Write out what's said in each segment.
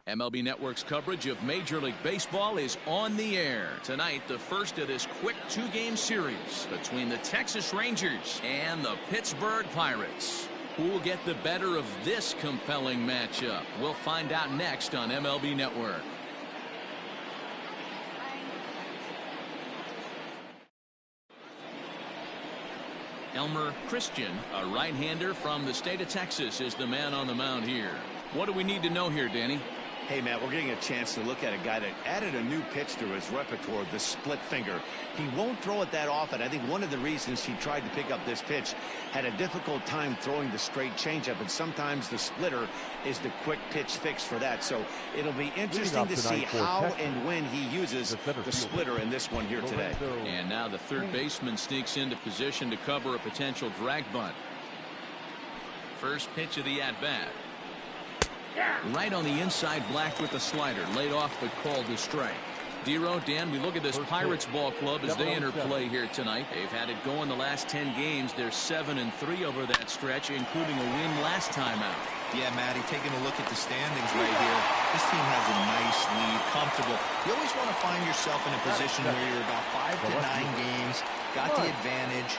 MLB Network's coverage of Major League Baseball is on the air. Tonight, the first of this quick two-game series between the Texas Rangers and the Pittsburgh Pirates. Who will get the better of this compelling matchup? We'll find out next on MLB Network. Elmer Christian, a right-hander from the state of Texas, is the man on the mound here. What do we need to know here, Danny? Hey, Matt, we're getting a chance to look at a guy that added a new pitch to his repertoire, the split finger. He won't throw it that often. I think one of the reasons he tried to pick up this pitch, had a difficult time throwing the straight changeup, and sometimes the splitter is the quick pitch fix for that. So it'll be interesting to see how and when he uses the splitter in this one here today. And now the third baseman sneaks into position to cover a potential drag bunt. First pitch of the at-bat. Right on the inside, Black with the slider, laid off but called a strike. Dero, Dan, we look at this Pirates ball club as they enter play here tonight. They've had it going the last 10 games. They're 7-3 over that stretch, including a win last time out. Yeah, Matty, taking a look at the standings right here. This team has a nice lead, comfortable. You always want to find yourself in a position where you're about 5 to 9 games, got the advantage.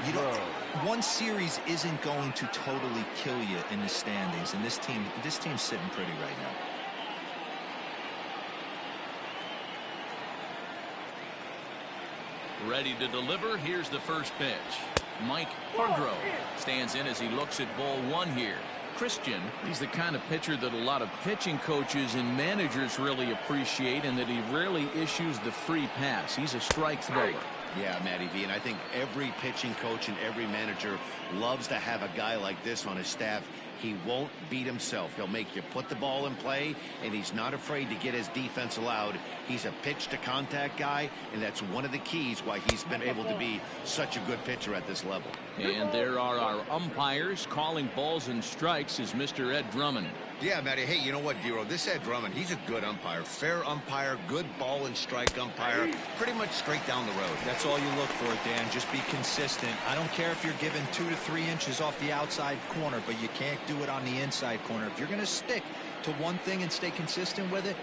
You don't, one series isn't going to totally kill you in the standings, and this team's sitting pretty right now. Ready to deliver. Here's the first pitch. Mike Hargrove stands in as he looks at ball one here. Christian, he's the kind of pitcher that a lot of pitching coaches and managers really appreciate, and that he rarely issues the free pass. He's a strike thrower. Yeah, Matty V, and I think every pitching coach and every manager loves to have a guy like this on his staff. He won't beat himself. He'll make you put the ball in play, and he's not afraid to get his defense allowed. He's a pitch-to-contact guy, and that's one of the keys why he's been able to be such a good pitcher at this level. And there are our umpires. Calling balls and strikes is Mr. Ed Drummond. Yeah, Matty. Hey, you know what, Dero? This Ed Drummond, he's a good umpire. Fair umpire, good ball and strike umpire. Pretty much straight down the road. That's all you look for, Dan. Just be consistent. I don't care if you're given 2 to 3 inches off the outside corner, but you can't do it on the inside corner. If you're going to stick to one thing and stay consistent with it,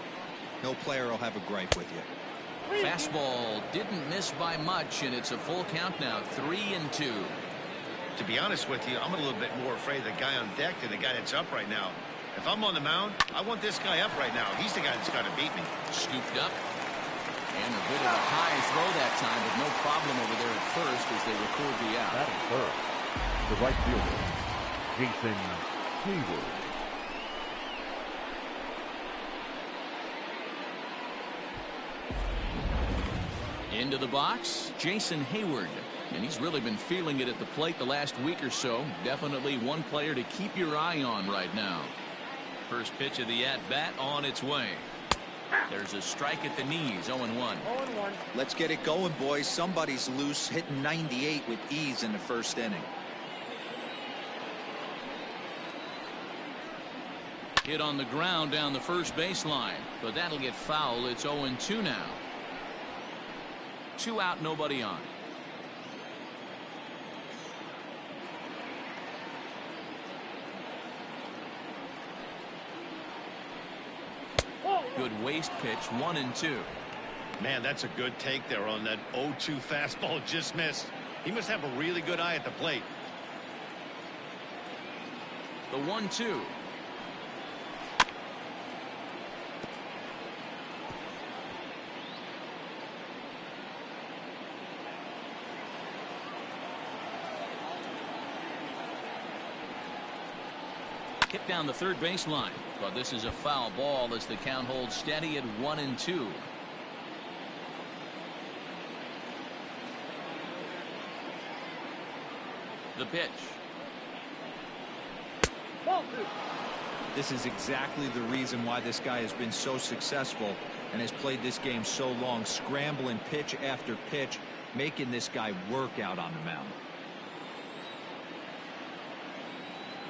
no player will have a gripe with you. Fastball didn't miss by much, and it's a full count now, 3-2. To be honest with you, I'm a little bit more afraid of the guy on deck than the guy that's up right now. If I'm on the mound, I want this guy up right now. He's the guy that's got to beat me. Scooped up. And a bit of a high throw that time, but no problem over there at first as they record the out. That is first. The right fielder, Jason Hayward. Into the box, Jason Hayward. And he's really been feeling it at the plate the last week or so. Definitely one player to keep your eye on right now. First pitch of the at-bat on its way. There's a strike at the knees, 0-1. Let's get it going, boys. Somebody's loose, hitting 98 with ease in the first inning. Hit on the ground down the first baseline, but that'll get foul. It's 0-2 now. 2 out, nobody on. Good waist pitch, 1-2. Man, that's a good take there on that 0-2 fastball just missed. He must have a really good eye at the plate. The 1-2. Hit down the third baseline, but this is a foul ball as the count holds steady at 1-2. The pitch. This is exactly the reason why this guy has been so successful and has played this game so long, scrambling pitch after pitch, making this guy work out on the mound.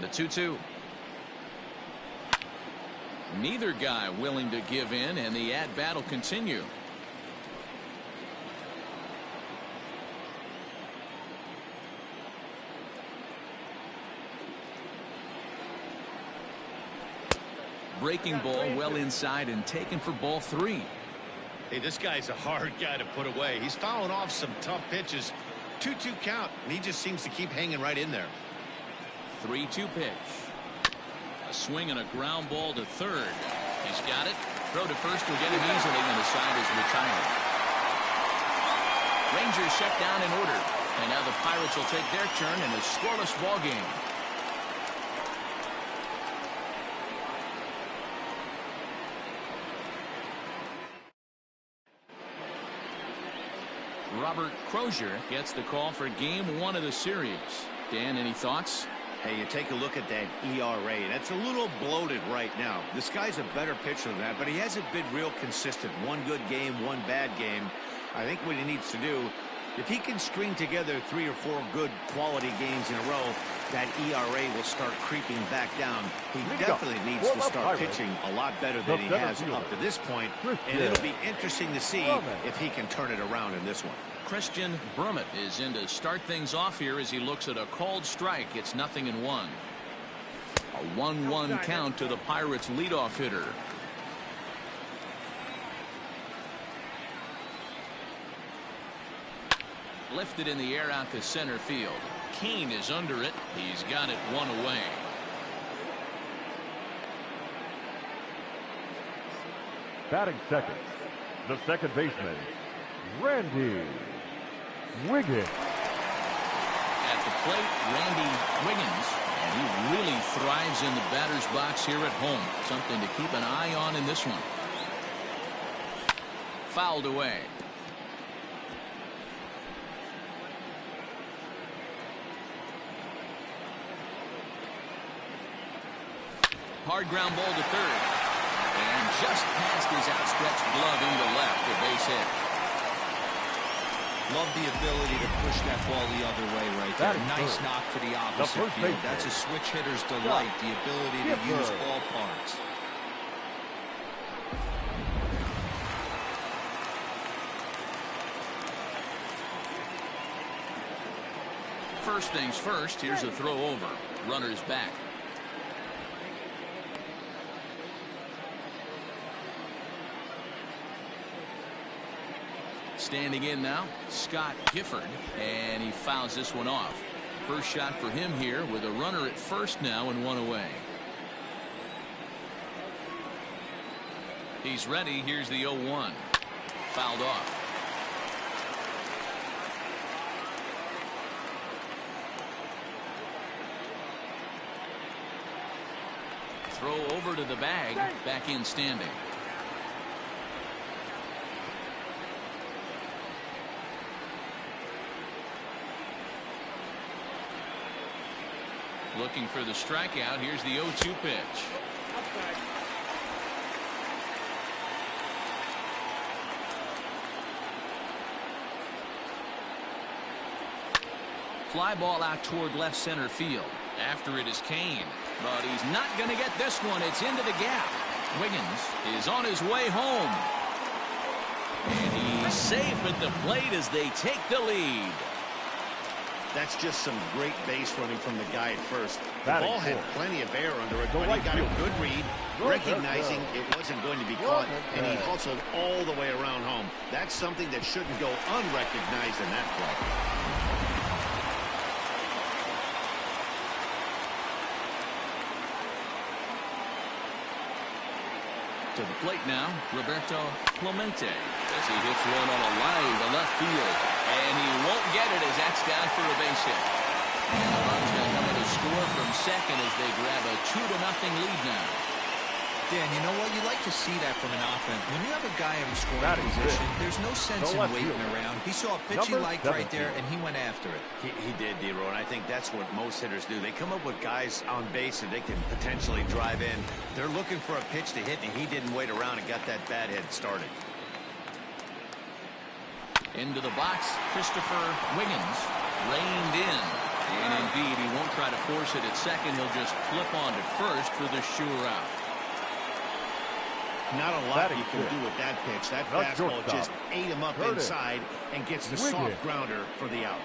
The 2-2. Neither guy willing to give in, and the at-bat will continue. Breaking ball well inside and taken for ball 3. Hey, this guy's a hard guy to put away. He's fouling off some tough pitches. 2-2 count, and he just seems to keep hanging right in there. 3-2 pitch. A swing and a ground ball to third. He's got it. Throw to first will get him easily, and the side is retired. Rangers shut down in order, and now the Pirates will take their turn in a scoreless ball game. Robert Crozier gets the call for game 1 of the series. Dan, any thoughts? Hey, you take a look at that ERA, and it's a little bloated right now. This guy's a better pitcher than that, but he hasn't been real consistent. One good game, one bad game. I think what he needs to do, if he can string together 3 or 4 good quality games in a row, that ERA will start creeping back down. He definitely needs to start pitching a lot better than he has up to this point, and it'll be interesting to see if he can turn it around in this one. Christian Brummett is in to start things off here as he looks at a called strike. It's 0-1. A 1-1 count to the Pirates leadoff hitter. Lifted in the air out to center field. Kane is under it. He's got it 1 away. Batting second, the second baseman, Randy Wiggins. At the plate, Randy Wiggins, and he really thrives in the batter's box here at home. Something to keep an eye on in this one. Fouled away. Hard ground ball to third. And just past his outstretched glove into left, a base hit. Love the ability to push that ball the other way right there. Nice knock to the opposite field. That's a switch hitter's delight, the ability to use all parts. First things first, here's a throw over. Runner's back. Standing in now, Scott Gifford, and he fouls this one off. First shot for him here with a runner at first now and 1 away. He's ready. Here's the 0-1. Fouled off. Throw over to the bag, back in standing. Looking for the strikeout. Here's the 0-2 pitch. Fly ball out toward left center field. After it is Kane, but he's not going to get this one. It's into the gap. Wiggins is on his way home, and he's safe at the plate as they take the lead. That's just some great base running from the guy at first. The ball had plenty of air under it, but he got a good read, recognizing it wasn't going to be caught, and he hustled all the way around home. That's something that shouldn't go unrecognized in that play. To the plate now, Roberto Clemente as he hits one on a line to left field. And he won't get it as that's down for a base hit. And the run's going to come in to score from second as they grab a 2-0 lead now. Dan, you know what? You like to see that from an offense. When you have a guy in scoring position, there's no sense in waiting around. He saw a pitch he liked right there, and he went after it. He did, D-Row, and I think that's what most hitters do. They come up with guys on base that they can potentially drive in. They're looking for a pitch to hit, and he didn't wait around and got that bat head started. Into the box, Christopher Wiggins reined in. And indeed, he won't try to force it at second. He'll just flip on to first for the sure out. Not a lot you can do with that pitch. That fastball just ate him up inside and gets the soft grounder for the out.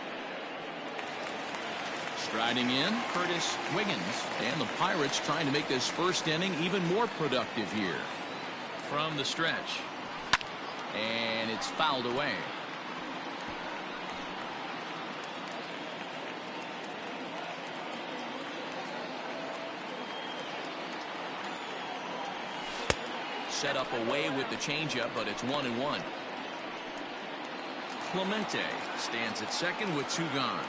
Striding in, Curtis Wiggins. And the Pirates trying to make this first inning even more productive here. From the stretch. And it's fouled away. Set up away with the changeup, but it's 1-1. Clemente stands at second with 2 gone.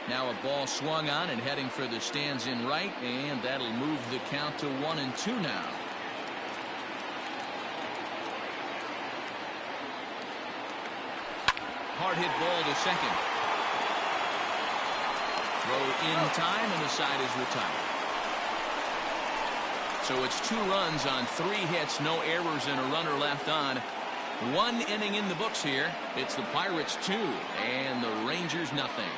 Now a ball swung on and heading for the stands in right, and that'll move the count to 1-2 now. Hard hit ball to second. Throw in time, and the side is retired. So it's 2 runs on 3 hits, no errors, and a runner left on. 1 inning in the books here. It's the Pirates 2 and the Rangers nothing.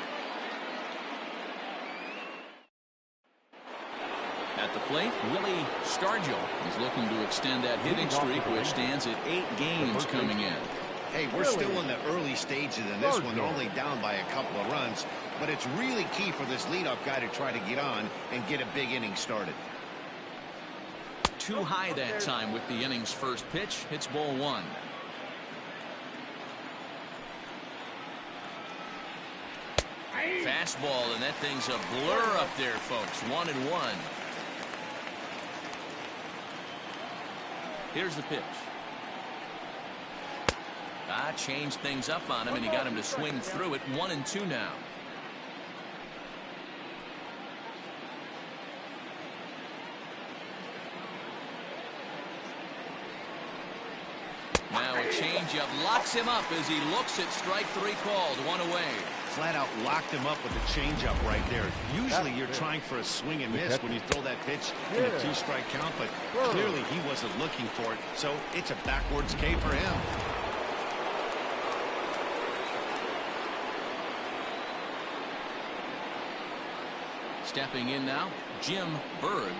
At the plate, Willie Stargell is looking to extend that hitting streak, which stands at 8 games coming in. Hey, we're still in the early stages in this one. They're only down by a couple of runs, but it's really key for this leadoff guy to try to get on and get a big inning started. Too high that time with the inning's first pitch. Hits ball 1. Fastball, and that thing's a blur up there, folks. 1-1. Here's the pitch. Changed things up on him, and he got him to swing through it. 1-2 now. Now a changeup locks him up as he looks at strike 3 called. 1 away. Flat out locked him up with the changeup right there. Usually you're trying for a swing and miss when you throw that pitch in a 2-strike count, but clearly he wasn't looking for it, so it's a backwards K for him. Stepping in now, Jim Berg.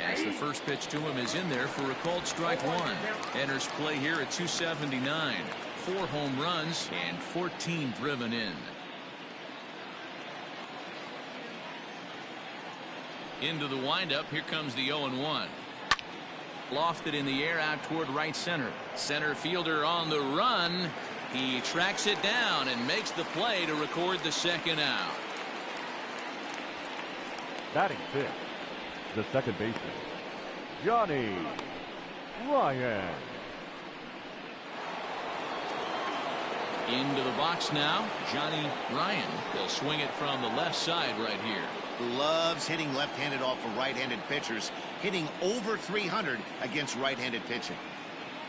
As the first pitch to him is in there for a called strike 1. Enters play here at 279. 4 home runs and 14 driven in. Into the windup. Here comes the 0-1. Lofted in the air out toward right center. Center fielder on the run. He tracks it down and makes the play to record the second out. Batting 5th, the second baseman, Johnny Ryan. Into the box now, Johnny Ryan. He'll swing it from the left side right here. Loves hitting left-handed off of right-handed pitchers, hitting over 300 against right-handed pitching.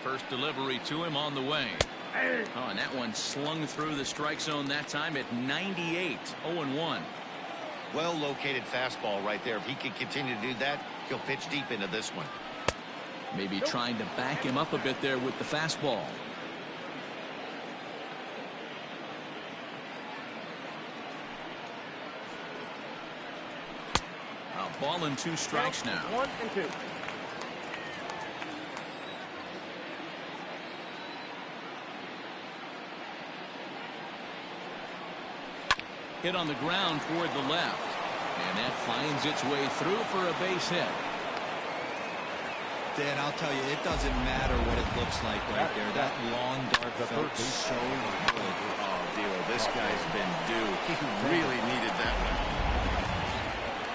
First delivery to him on the way. Oh, and that one slung through the strike zone that time at 98. 0-1. Well-located fastball right there. If he can continue to do that, he'll pitch deep into this one. Maybe trying to back him up a bit there with the fastball. A ball and 2 strikes now. 1-2. Hit on the ground toward the left, and that finds its way through for a base hit. Dan, I'll tell you, it doesn't matter what it looks like right there. That long dart felt so good. Oh, Dio, this guy's been due. He really needed that one.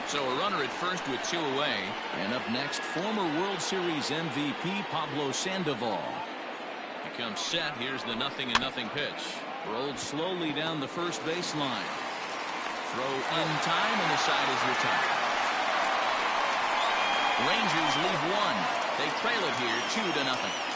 So a runner at first with 2 away, and up next, former World Series MVP Pablo Sandoval. He comes set. Here's the 0-0 pitch. Rolled slowly down the first baseline. Throw in time, and the side is retired. Rangers leave 1. They trail it here 2-0.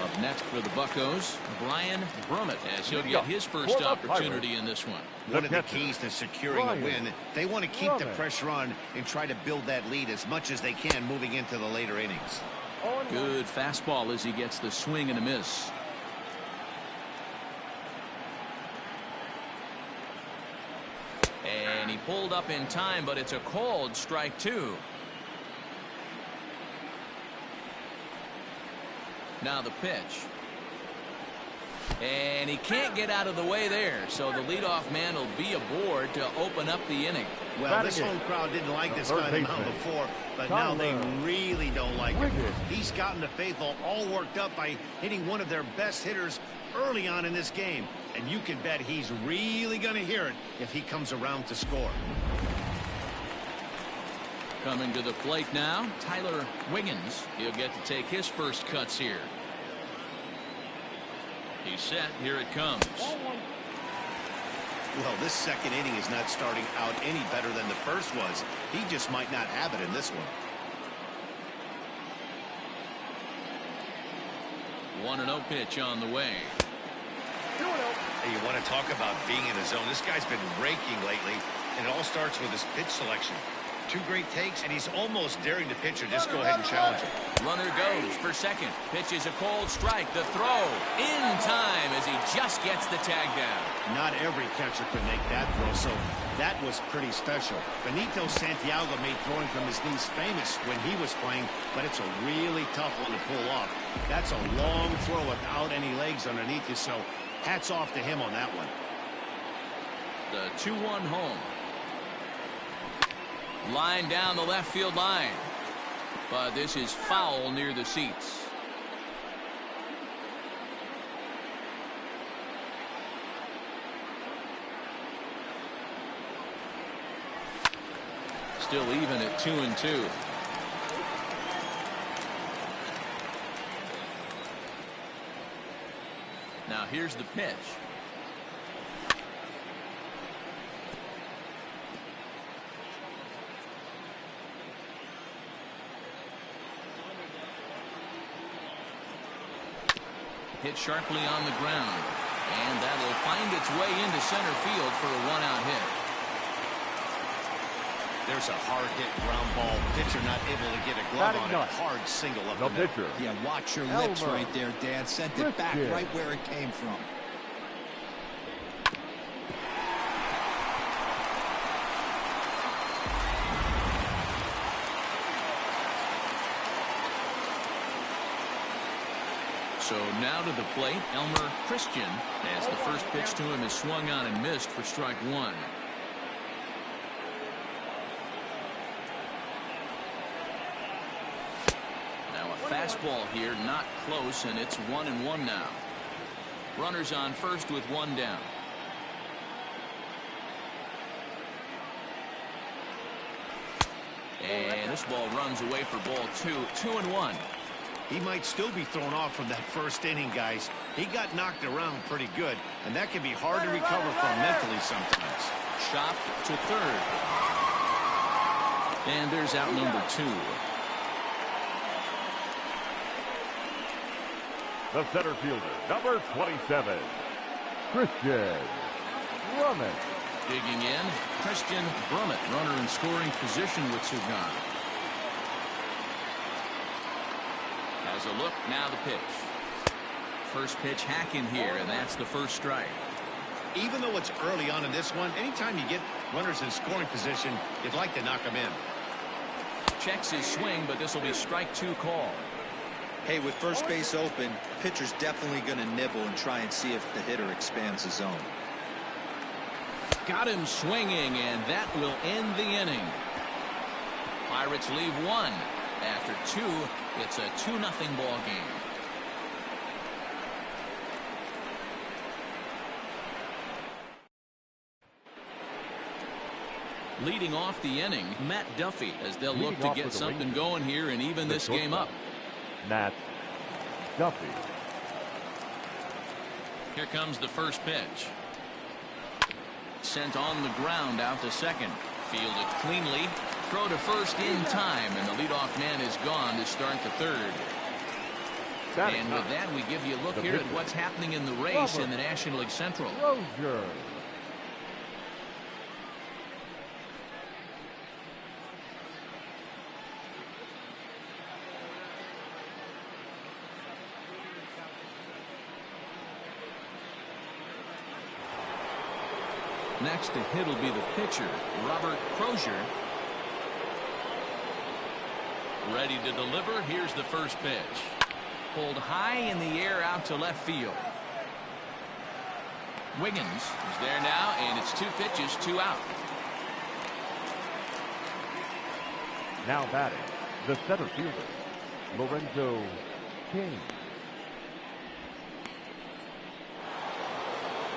Up next for the Buccos, Brian Brummett, as he'll get his first opportunity in this one. One of the keys to securing a win, they want to keep the pressure on and try to build that lead as much as they can moving into the later innings. Good fastball as he gets the swing and a miss. pulled up in time, but it's a called strike 2. Now the pitch. And he can't get out of the way there, so the leadoff man will be aboard to open up the inning. Well, this home crowd didn't like this guy on the mound before, but now they really don't like him. He's gotten the faithful all worked up by hitting one of their best hitters early on in this game, and you can bet he's really going to hear it if he comes around to score. Coming to the plate now, Tyler Wiggins. He'll get to take his first cuts here. He's set. Here it comes. Well, this second inning is not starting out any better than the first was. He just might not have it in this one. 1-0 pitch on the way. Hey, you want to talk about being in the zone? This guy's been raking lately, and it all starts with his pitch selection. 2 great takes, and he's almost daring the pitcher. Just go ahead and challenge him. Runner goes for second. Pitch is a cold strike. The throw in time as he just gets the tag down. Not every catcher could make that throw, so that was pretty special. Benito Santiago made throwing from his knees famous when he was playing, but it's a really tough one to pull off. That's a long throw without any legs underneath you, so hats off to him on that one. The 2-1 home. Line down the left field line, but this is foul near the seats. Still even at 2-2. Now here's the pitch. Hit sharply on the ground, and that'll find its way into center field for a 1-out hit. There's a hard hit ground ball. Pitcher not able to get a glove on it. Hard single up the middle. Yeah, watch your lips right there, Dan. Sent it back right where it came from. So now to the plate, Elmer Christian, as the first pitch to him is swung on and missed for strike 1. Now a fastball here, not close, and it's 1-1 now. Runners on first with 1 down. And this ball runs away for ball 2. 2-1. He might still be thrown off from that first inning, guys. He got knocked around pretty good, and that can be hard to recover from mentally sometimes. Chopped to third. And there's out number 2. The center fielder, number 27, Christian Brummett. Digging in, Christian Brummett, runner in scoring position with Sugan. Has a look, now the pitch. First pitch hacking here, and that's the first strike. Even though it's early on in this one, anytime you get runners in scoring position, you'd like to knock them in. Checks his swing, but this will be strike 2 call. Hey, with first base open, pitcher's definitely going to nibble and try and see if the hitter expands the zone. Got him swinging, and that will end the inning. Pirates leave 1. After 2, it's a 2-0 ball game. Leading off the inning, Matt Duffy, as they'll look to get something going here and even this game up. Matt Duffy. Here comes the first pitch. Sent on the ground out to second. Fielded cleanly. Throw to first in time, and the leadoff man is gone to start the third. And with that, we give you a look here at what's happening in the race in the National League Central. Rozier. Next to hit will be the pitcher, Robert Crozier. Ready to deliver. Here's the first pitch. Pulled high in the air out to left field. Wiggins is there now, and it's 2 pitches, 2 out. Now batting, the center fielder, Lorenzo King.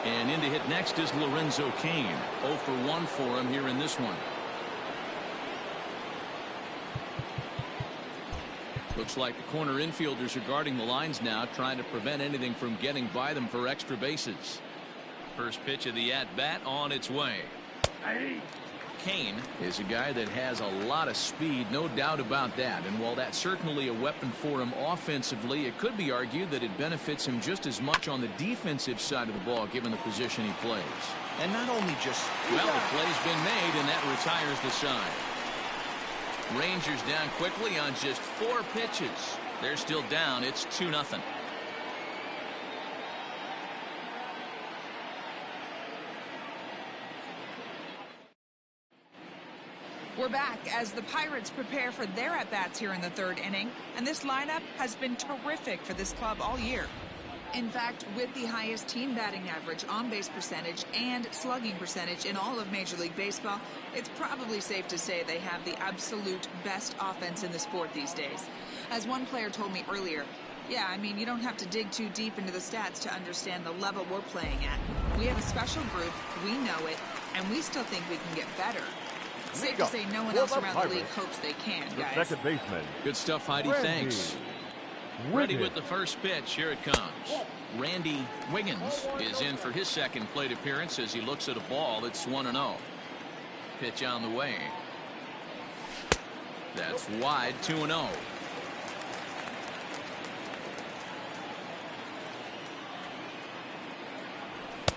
And in to hit next is Lorenzo Cain. 0 for 1 for him here in this one. Looks like the corner infielders are guarding the lines now, trying to prevent anything from getting by them for extra bases. First pitch of the at-bat on its way. Cain is a guy that has a lot of speed, no doubt about that. And while that's certainly a weapon for him offensively, it could be argued that it benefits him just as much on the defensive side of the ball, given the position he plays. And not only just... Well, the play's been made, and that retires the side. Rangers down quickly on just 4 pitches. They're still down. It's 2-0. We're back as the Pirates prepare for their at-bats here in the 3rd inning, and this lineup has been terrific for this club all year. In fact, with the highest team batting average, on-base percentage, and slugging percentage in all of Major League Baseball, it's probably safe to say they have the absolute best offense in the sport these days. As one player told me earlier, yeah, I mean, you don't have to dig too deep into the stats to understand the level we're playing at. We have a special group, we know it, and we still think we can get better. Safe to say no one else around the league hopes they can, guys. The second baseman. Good stuff, Heidi. Thanks. Ready with the first pitch. Here it comes. Randy Wiggins is in for his second plate appearance as he looks at a ball that's 1-0. Pitch on the way. That's wide, 2-0.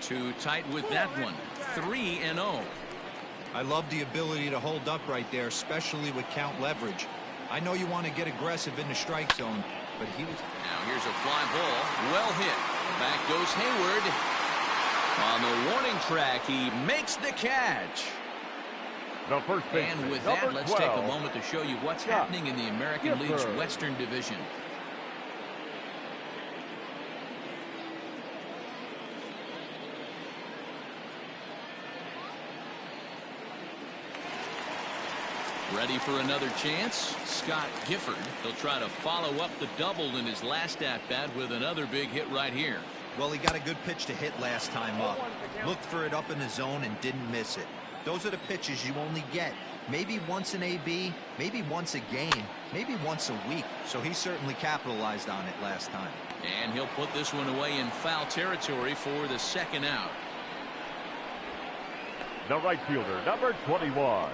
Too tight with that one. 3-0. I love the ability to hold up right there, especially with count leverage. I know you want to get aggressive in the strike zone, but he was... Now here's a fly ball. Well hit. Back goes Hayward. On the warning track, he makes the catch. The first baseman, and with that, let's 12. take a moment to show you what's happening in the American League's Western Division. Ready for another chance? Scott Gifford. He'll try to follow up the double in his last at-bat with another big hit right here. Well, he got a good pitch to hit last time up. Looked for it up in the zone and didn't miss it. Those are the pitches you only get maybe once in AB, maybe once a game, maybe once a week. So he certainly capitalized on it last time. And he'll put this one away in foul territory for the second out. The right fielder, number 21.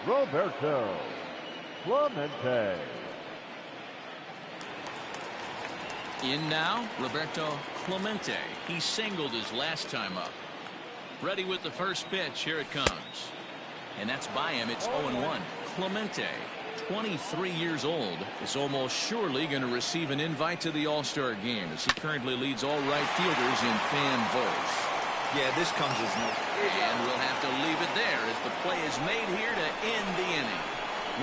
Roberto Clemente. In now, Roberto Clemente. He singled his last time up. Ready with the first pitch. Here it comes. And that's by him. It's 0-1. Clemente, 23 years old, is almost surely going to receive an invite to the All-Star game as he currently leads all right fielders in fan votes. Yeah, this comes as no. And we'll have to leave it there as the play is made here to end the inning.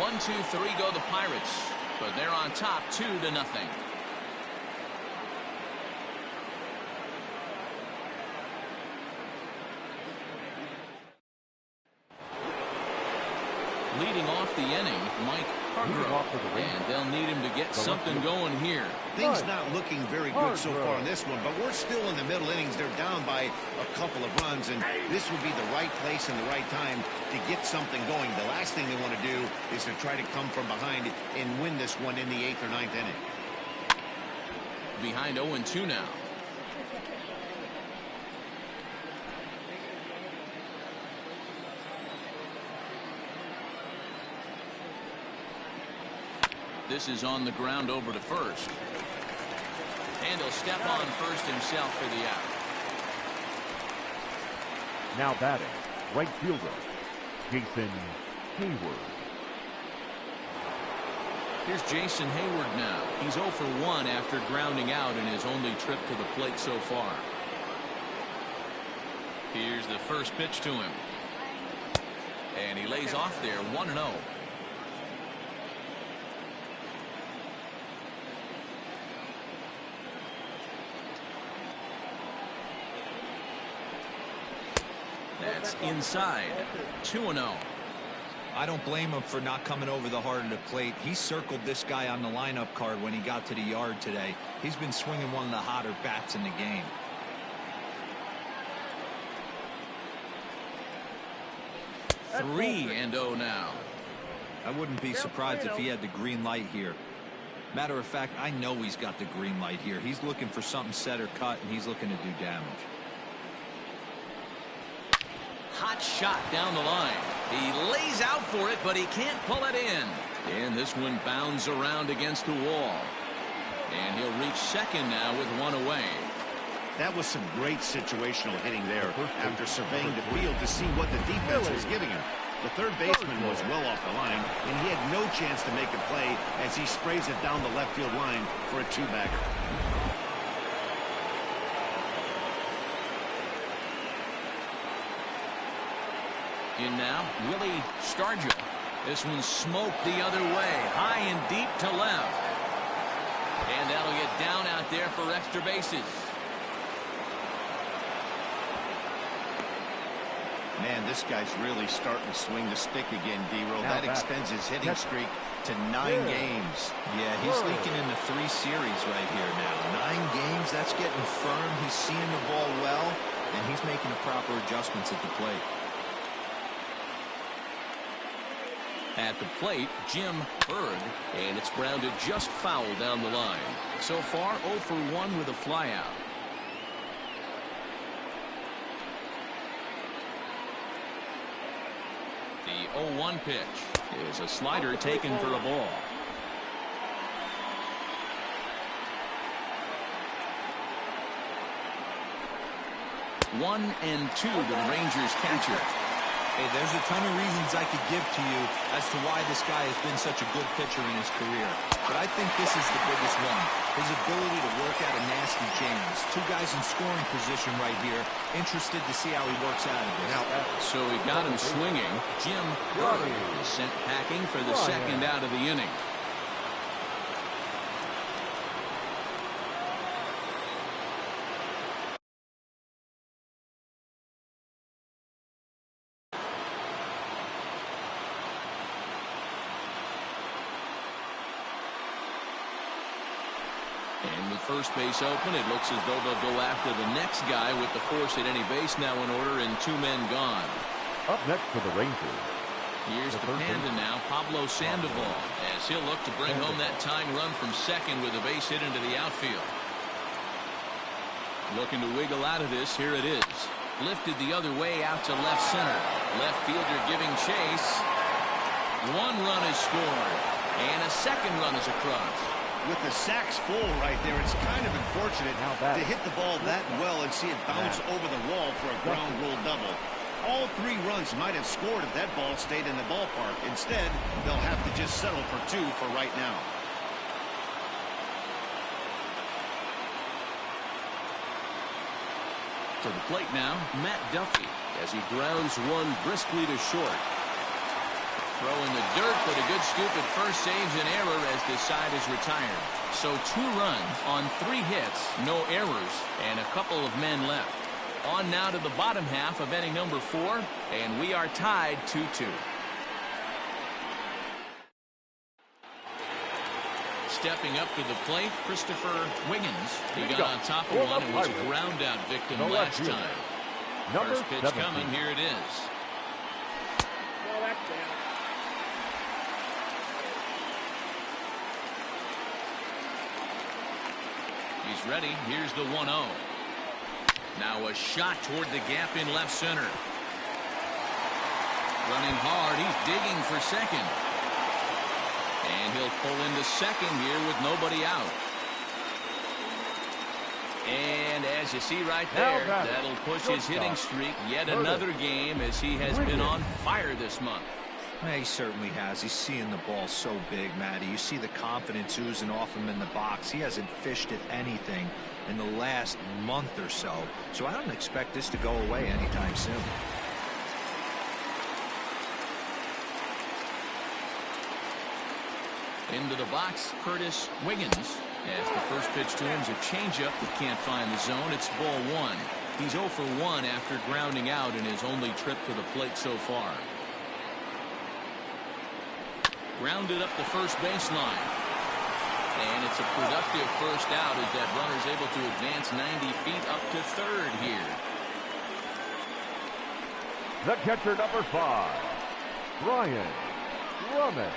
1, 2, 3 go the Pirates, but they're on top 2-0. Leading off the inning, Mike Hargrove, and they'll need him to get something going here. Things not looking very good so far on this one, but we're still in the middle innings. They're down by a couple of runs, and this would be the right place and the right time to get something going. The last thing they want to do is to try to come from behind and win this one in the 8th or 9th inning. Behind 0-2 now. This is on the ground over to first. And he'll step on first himself for the out. Now batting, right fielder, Jason Hayward. Here's Jason Hayward now. He's 0 for 1 after grounding out in his only trip to the plate so far. Here's the first pitch to him. And he lays off there 1-0. That's inside. 2-0. I don't blame him for not coming over the heart of the plate. He circled this guy on the lineup card when he got to the yard today. He's been swinging one of the hotter bats in the game. That's 3-0 now. I wouldn't be surprised if he had the green light here. Matter of fact, I know he's got the green light here. He's looking for something set or cut, and he's looking to do damage. Hot shot down the line. He lays out for it, but he can't pull it in. And this one bounds around against the wall. And he'll reach second now with one away. That was some great situational hitting there after surveying the field to see what the defense was giving him. The third baseman was well off the line, and he had no chance to make a play as he sprays it down the left field line for a two-bagger. In now, Willie Stargell. This one smoked the other way, high and deep to left. And that'll get down out there for extra bases. Man, this guy's really starting to swing the stick again, D-Roll. That extends his hitting streak to 9 games. Yeah, he's leaking into 3 series right here now. 9 games, that's getting firm. He's seeing the ball well, and he's making the proper adjustments at the plate. At the plate, Jim Berg, and it's grounded just foul down the line. So far, 0 for 1 with a flyout. The 0-1 pitch is a slider taken for a ball. 1-2 to the Rangers catcher. Hey, there's a ton of reasons I could give to you as to why this guy has been such a good pitcher in his career. But I think this is the biggest one. His ability to work out of nasty jams. 2 guys in scoring position right here. Interested to see how he works out of this. So he got him swinging. Jim Berg is sent packing for the second out of the inning. And with first base open, it looks as though they'll go after the next guy with the force at any base now in order and 2 men gone. Up next for the Rangers. Here's the Panda now, Pablo Sandoval, as he'll look to bring home that tying run from second with a base hit into the outfield. Looking to wiggle out of this, here it is. Lifted the other way out to left center. Left fielder giving chase. 1 run is scored, and a second run is across. With the sacks full right there, it's kind of unfortunate to hit the ball that well and see it bounce over the wall for a ground rule double. All 3 runs might have scored if that ball stayed in the ballpark. Instead, they'll have to just settle for 2 for right now. To the plate now, Matt Duffy, as he grounds one briskly to short. Throw in the dirt, but a good scoop at first saves an error as this side is retired. So 2 runs on 3 hits, no errors, and a couple of men left. On now to the bottom half of inning number 4, and we are tied 2-2. Stepping up to the plate, Christopher Wiggins. He got on top of one and was a ground out victim last time. First pitch coming, here it is. He's ready. Here's the 1-0. Now a shot toward the gap in left center. Running hard. He's digging for second. And he'll pull into second here with nobody out. And as you see right there, that'll push his hitting streak yet another game as he has been on fire this month. Yeah, he certainly has. He's seeing the ball so big, Matty. You see the confidence oozing off him in the box. He hasn't fished at anything, in the last month or so. So I don't expect this to go away anytime soon. Into the box, Curtis Wiggins. As the first pitch to him is a changeup that can't find the zone. It's ball one. He's 0 for 1 after grounding out in his only trip to the plate so far. Grounded up the first baseline. And it's a productive first out as that runner's able to advance 90 feet up to third here. The catcher, number 5, Brian Drummond.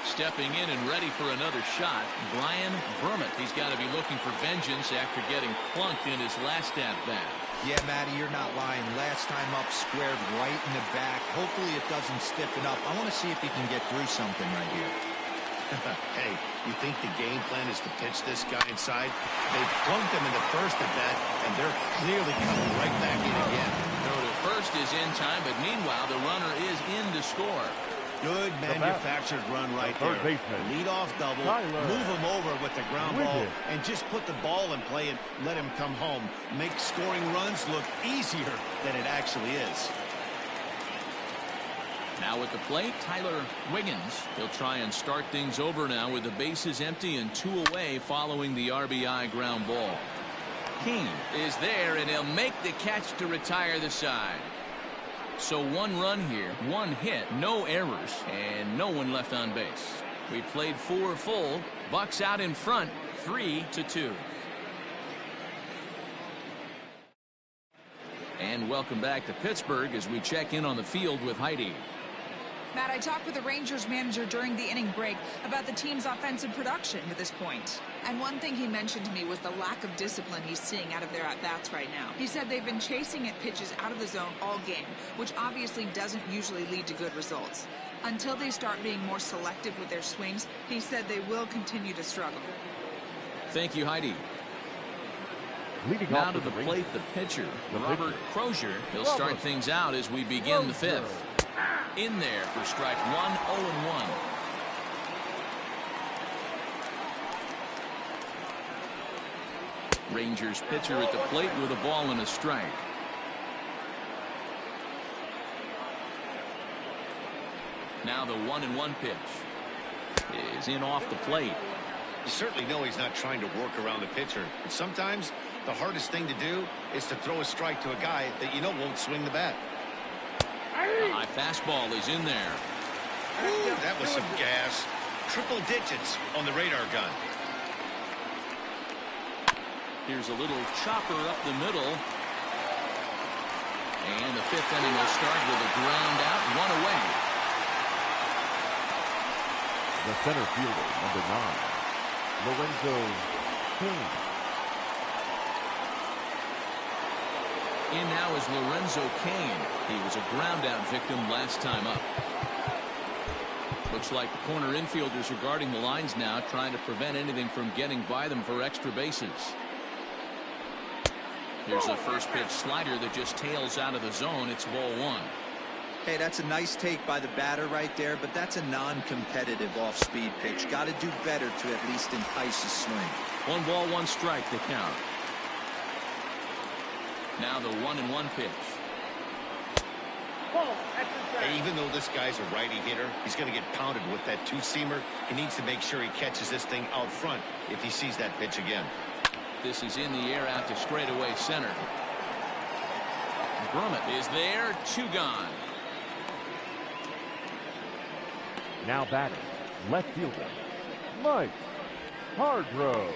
Stepping in and ready for another shot, Brian Drummond. He's got to be looking for vengeance after getting plunked in his last at-bat. Yeah, Matty, you're not lying. Last time up, squared right in the back. Hopefully it doesn't stiffen up. I want to see if he can get through something right here. Hey, you think the game plan is to pitch this guy inside? They plunked him in the first at-bat, and they're clearly coming right back in again. Throw to first is in time, but meanwhile, the runner is in to score. Good manufactured run right there. Lead off double, move him over with the ground ball, and just put the ball in play and let him come home. Make scoring runs look easier than it actually is. Now at the plate, Tyler Wiggins. He'll try and start things over now with the bases empty and 2 away following the RBI ground ball. Kane is there, and he'll make the catch to retire the side. So 1 run here, 1 hit, no errors, and no one left on base. We played 4 full. Bucks out in front, 3-2. And welcome back to Pittsburgh as we check in on the field with Heidi. Matt, I talked with the Rangers manager during the inning break about the team's offensive production to this point. And one thing he mentioned to me was the lack of discipline he's seeing out of their at-bats right now. He said they've been chasing at pitches out of the zone all game, which obviously doesn't usually lead to good results. Until they start being more selective with their swings, he said they will continue to struggle. Thank you, Heidi. Leading now to the plate, the pitcher, Robert Crozier. He'll start things out as we begin the 5th. In there for strike 1, 0-1. Rangers pitcher at the plate with a ball and a strike. Now the 1-1 pitch is in off the plate. You certainly know he's not trying to work around the pitcher. But sometimes the hardest thing to do is to throw a strike to a guy that you know won't swing the bat. The high fastball is in there. Ooh, that was some gas. Triple digits on the radar gun. Here's a little chopper up the middle. And the 5th inning will start with a ground out, 1 away. The center fielder, number 9, Lorenzo Kane. In now is Lorenzo Kane. He was a ground-out victim last time up. Looks like the corner infielders are guarding the lines now, trying to prevent anything from getting by them for extra bases. Here's the first pitch slider that just tails out of the zone. It's ball 1. Hey, that's a nice take by the batter right there, but that's a non-competitive off-speed pitch. Got to do better to at least entice a swing. 1 ball, 1 strike to count. Now the 1-1 pitch. Even though this guy's a righty hitter, he's going to get pounded with that 2-seamer. He needs to make sure he catches this thing out front if he sees that pitch again. This is in the air out to straightaway center. Drummond is there, 2 gone. Now batting, left fielder, Mike Hargrove.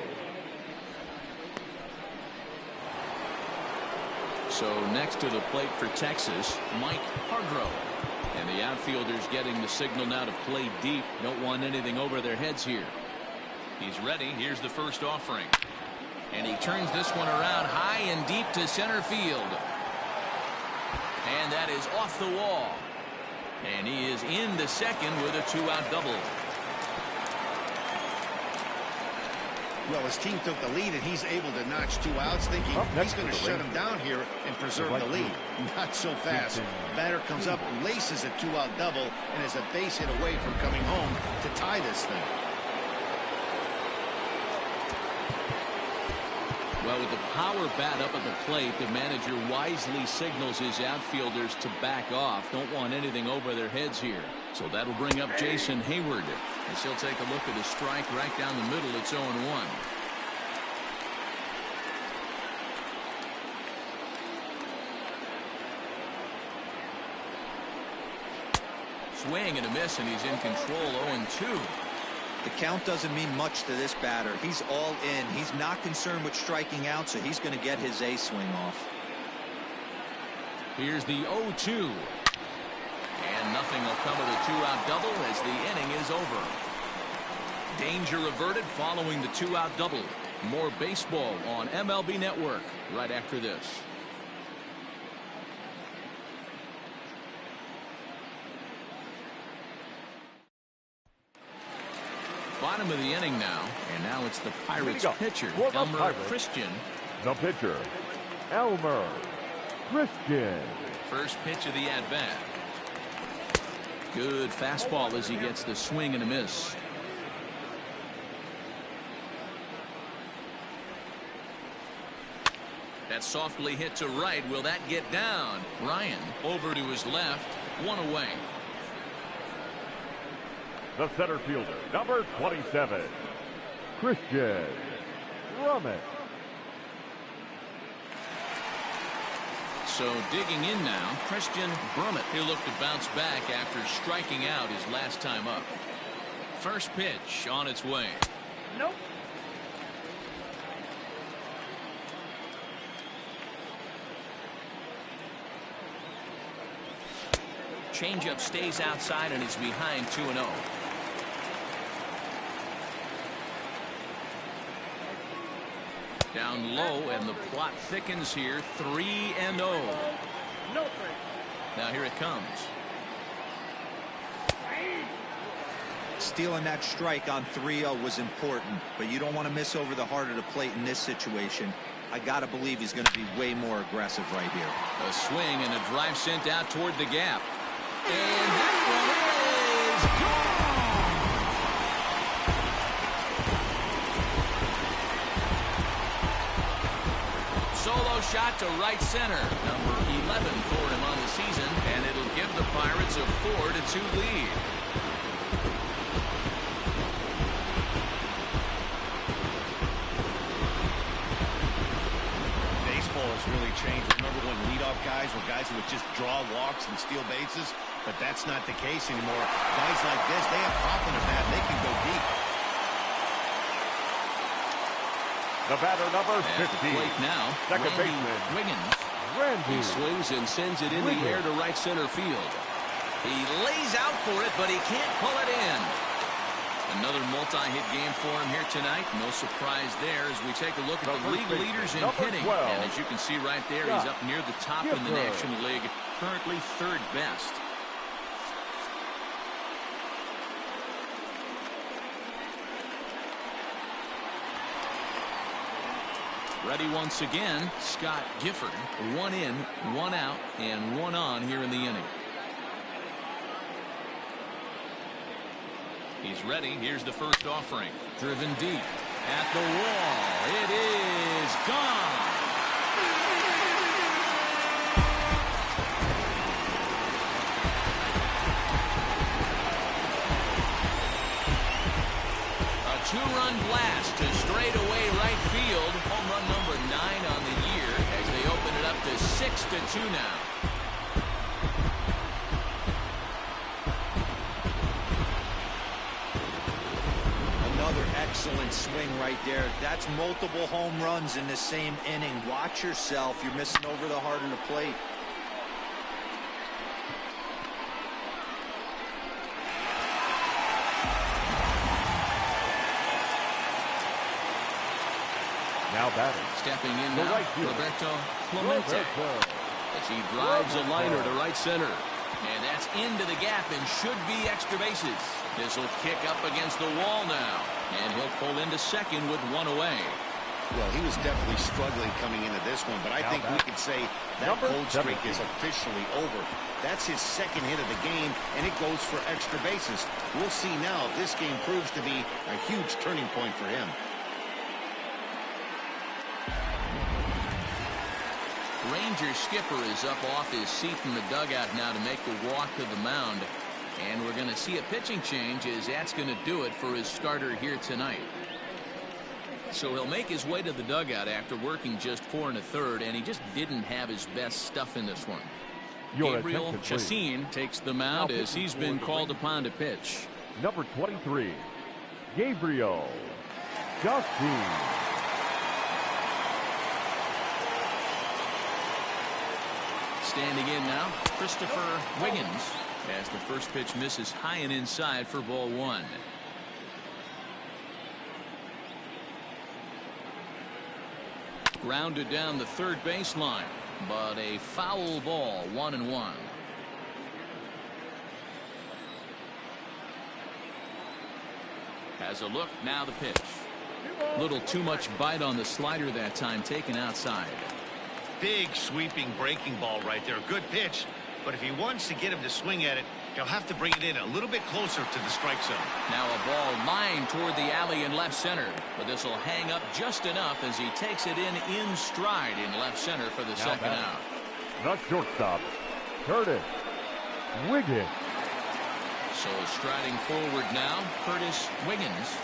So next to the plate for Texas, Mike Hargrove. And the outfielders getting the signal now to play deep. Don't want anything over their heads here. He's ready. Here's the first offering. And he turns this one around high and deep to center field. And that is off the wall. And he is into second with a 2-out double. Well, his team took the lead, and he's able to notch 2 outs, thinking he's going to shut him down here and preserve the lead. Not so fast. Batter comes up, laces a 2-out double, and is a base hit away from coming home to tie this thing. Well, with the power bat up at the plate, the manager wisely signals his outfielders to back off. Don't want anything over their heads here. So that'll bring up Jason Hayward as he'll take a look at a strike right down the middle. It's 0-1. Swing and a miss, and he's in control. 0-2. The count doesn't mean much to this batter. He's all in. He's not concerned with striking out, so he's going to get his A swing off. Here's the 0-2. And nothing will come of the two-out double as the inning is over. Danger averted following the two-out double. More baseball on MLB Network right after this. Bottom of the inning now, and now it's the Pirates pitcher, Elmer Christian. The pitcher, Elmer Christian. First pitch of the at-bat. Good fastball as he gets the swing and a miss. That's softly hit to right. Will that get down? Ryan over to his left, one away. The center fielder, number 27, Christian Drummond. So digging in now, Christian Drummond. He'll look to bounce back after striking out his last time up. First pitch on its way. Nope. Changeup stays outside and is behind 2-0. Down low, and the plot thickens here. 3-0. No. Now here it comes. Stealing that strike on 3-0 was important, but you don't want to miss over the heart of the plate in this situation. I gotta believe he's going to be way more aggressive right here. A swing and a drive sent out toward the gap. And that one is gone! Solo shot to right center. Number 11 for him on the season, and it'll give the Pirates a 4-2 lead. Baseball has really changed. Remember when leadoff guys were guys who would just draw walks and steal bases? But that's not the case anymore. Guys like this, they have pop in the bat. They can go deep. The batter, number 15. Plate now, second Randy baseman, Wiggins. Randy He swings and sends it in the air to right center field. He lays out for it, but he can't pull it in. Another multi-hit game for him here tonight. No surprise there as we take a look at the league leaders in hitting. And as you can see right there, he's up near the top in the National League, currently third best. Ready once again, Scott Gifford. 1 in, 1 out, and 1 on here in the inning. He's ready. Here's the first offering. Driven deep at the wall. It is gone. A 2-run blast to straightaway right field. Home run number 9 on the year as they open it up to 6-2 now. Excellent swing right there. That's multiple home runs in the same inning. Watch yourself. You're missing over the heart of the plate. Now batting. Stepping in now, Roberto Clemente. As he drives a liner to right center. And that's into the gap and should be extra bases. This will kick up against the wall now. And he'll pull into second with 1 away. Well, he was definitely struggling coming into this one, but I think we could say that cold streak is officially over. That's his second hit of the game, and it goes for extra bases. We'll see now if this game proves to be a huge turning point for him. Ranger skipper is up off his seat in the dugout now to make the walk to the mound. And we're going to see a pitching change, as that's going to do it for his starter here tonight. So he'll make his way to the dugout after working just 4 1/3, and he just didn't have his best stuff in this one. Gabriel Chassin takes the mound as he's been called upon to pitch. Number 23, Gabriel Chassin. Standing in now, Christopher Wiggins, as the first pitch misses high and inside for ball 1. Grounded down the third baseline, but a foul ball, 1-1. Has a look, now the pitch. Little too much bite on the slider that time, taken outside. Big sweeping breaking ball right there. Good pitch, but if he wants to get him to swing at it, he'll have to bring it in a little bit closer to the strike zone. Now a ball lined toward the alley in left center, but this will hang up just enough as he takes it in stride in left center for the second out. The shortstop, Curtis Wiggins. So striding forward now, Curtis Wiggins.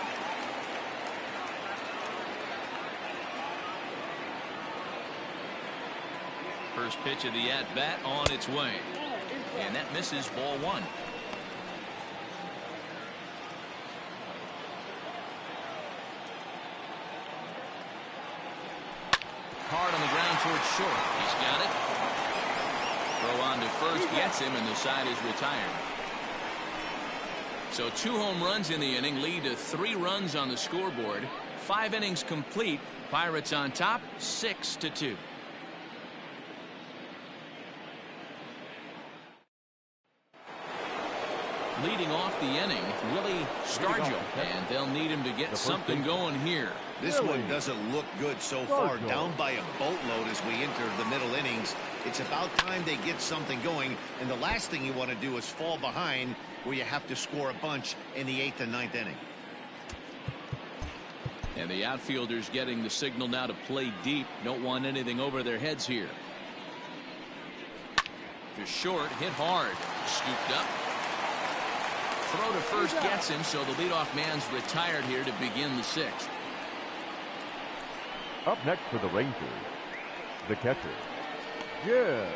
First pitch of the at-bat on its way. And that misses, ball 1. Hard on the ground towards short. He's got it. Throw on to first, gets him, and the side is retired. So 2 home runs in the inning lead to 3 runs on the scoreboard. 5 innings complete. Pirates on top, 6-2. Leading off the inning, Willie Stargell, and they'll need him to get something going here. This one doesn't look good so far. Down by a boatload as we enter the middle innings. It's about time they get something going, and the last thing you want to do is fall behind where you have to score a bunch in the 8th and 9th inning. And the outfielders getting the signal now to play deep. Don't want anything over their heads here. To short, hit hard, scooped up. Throw to first gets him, so the leadoff man's retired here to begin the 6th. Up next for the Rangers, the catcher, Jim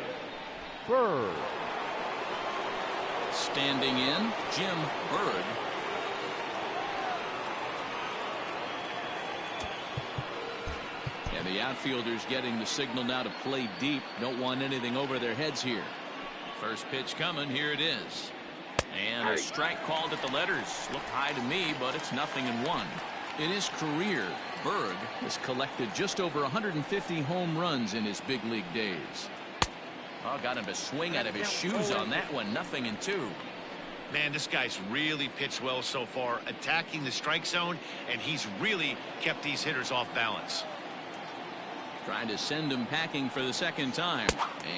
Bird. Standing in, Jim Bird. And the outfielders getting the signal now to play deep. Don't want anything over their heads here. First pitch coming, here it is. And a strike called at the letters. Looked high to me, but it's 0-1. In his career, Berg has collected just over 150 home runs in his big league days. Oh, got him to swing out of his shoes on that one. 0-2. Man, this guy's really pitched well so far, attacking the strike zone, and he's really kept these hitters off balance. Trying to send him packing for the second time.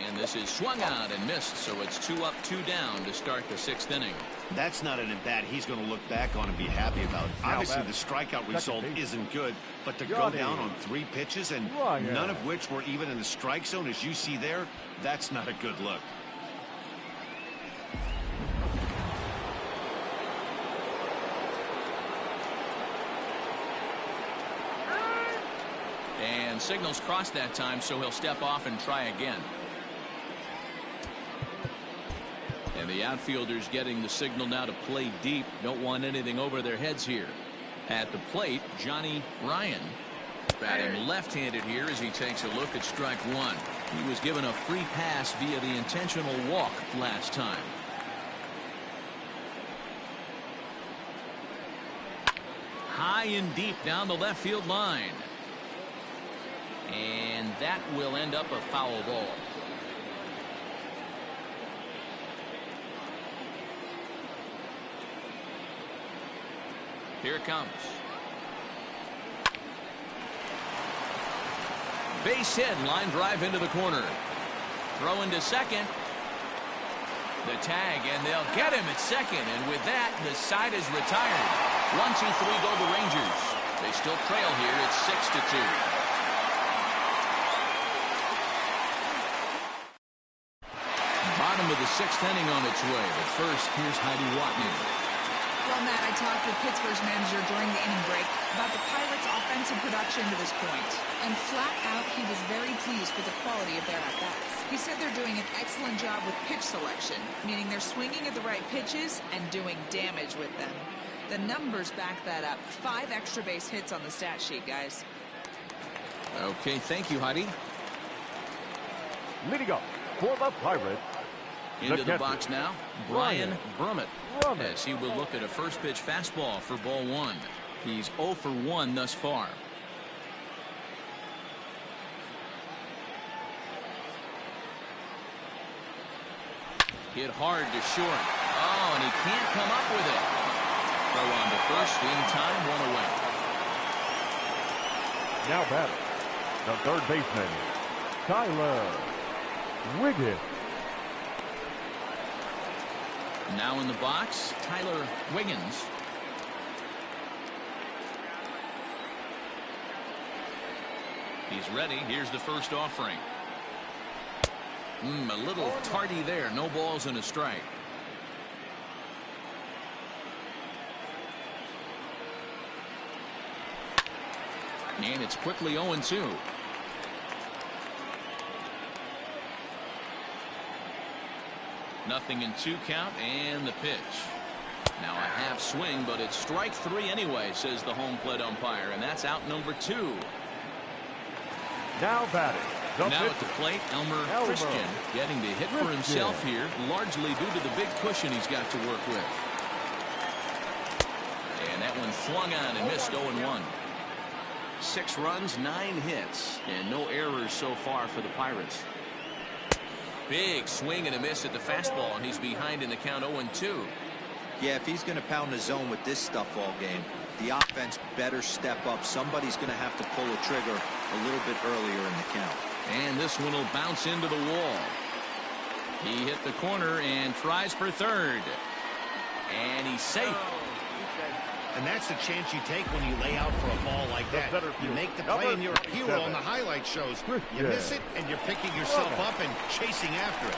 And this is swung out and missed, so it's 2 up, 2 down to start the 6th inning. That's not an at-bat he's going to look back on and be happy about. Obviously, the strikeout result isn't good, but to go down on 3 pitches and none of which were even in the strike zone, as you see there, that's not a good look. And signals crossed that time, so he'll step off and try again. And the outfielders getting the signal now to play deep. Don't want anything over their heads here. At the plate, Johnny Ryan. Batting left-handed here as he takes a look at strike 1. He was given a free pass via the intentional walk last time. High and deep down the left field line. And that will end up a foul ball. Here it comes. Base hit, line drive into the corner. Throw into second. The tag, and they'll get him at second. And with that, the side is retired. 1-2-3 go the Rangers. They still trail here. It's 6-2. with the 6th inning on its way. But first, here's Heidi Watney. Well, Matt, I talked with Pittsburgh's manager during the inning break about the Pirates' offensive production to this point. And flat out, he was very pleased with the quality of their at-bats. He said they're doing an excellent job with pitch selection, meaning they're swinging at the right pitches and doing damage with them. The numbers back that up. 5 extra base hits on the stat sheet, guys. Okay, thank you, Heidi. Leading up for the Pirates. Into the box now, Brian Brummett, as he will look at a first pitch fastball for ball 1. He's 0 for 1 thus far. Hit hard to short. Oh, and he can't come up with it. Throw on to first in time, 1 away. Now batting, the third baseman, Tyler Wiggins. Now in the box, Tyler Wiggins. He's ready. Here's the first offering. A little tardy there. No balls and a strike. And it's quickly 0-2. Nothing in 2 count, and the pitch. Now a half swing, but it's strike 3 anyway, says the home plate umpire, and that's out number 2. Now batting. Now at the plate, Elmer Christian getting the hit for himself here, largely due to the big cushion he's got to work with. And that one swung on and missed 0-1. 6 runs, 9 hits, and no errors so far for the Pirates. Big swing and a miss at the fastball, and he's behind in the count 0-2. Yeah, if he's going to pound the zone with this stuff all game, the offense better step up. Somebody's going to have to pull a trigger a little bit earlier in the count. And this one will bounce into the wall. He hit the corner and tries for third. And he's safe. And that's the chance you take when you lay out for a ball like that. You make the play and you're a hero on the highlight shows. You miss it and you're picking yourself up and chasing after it.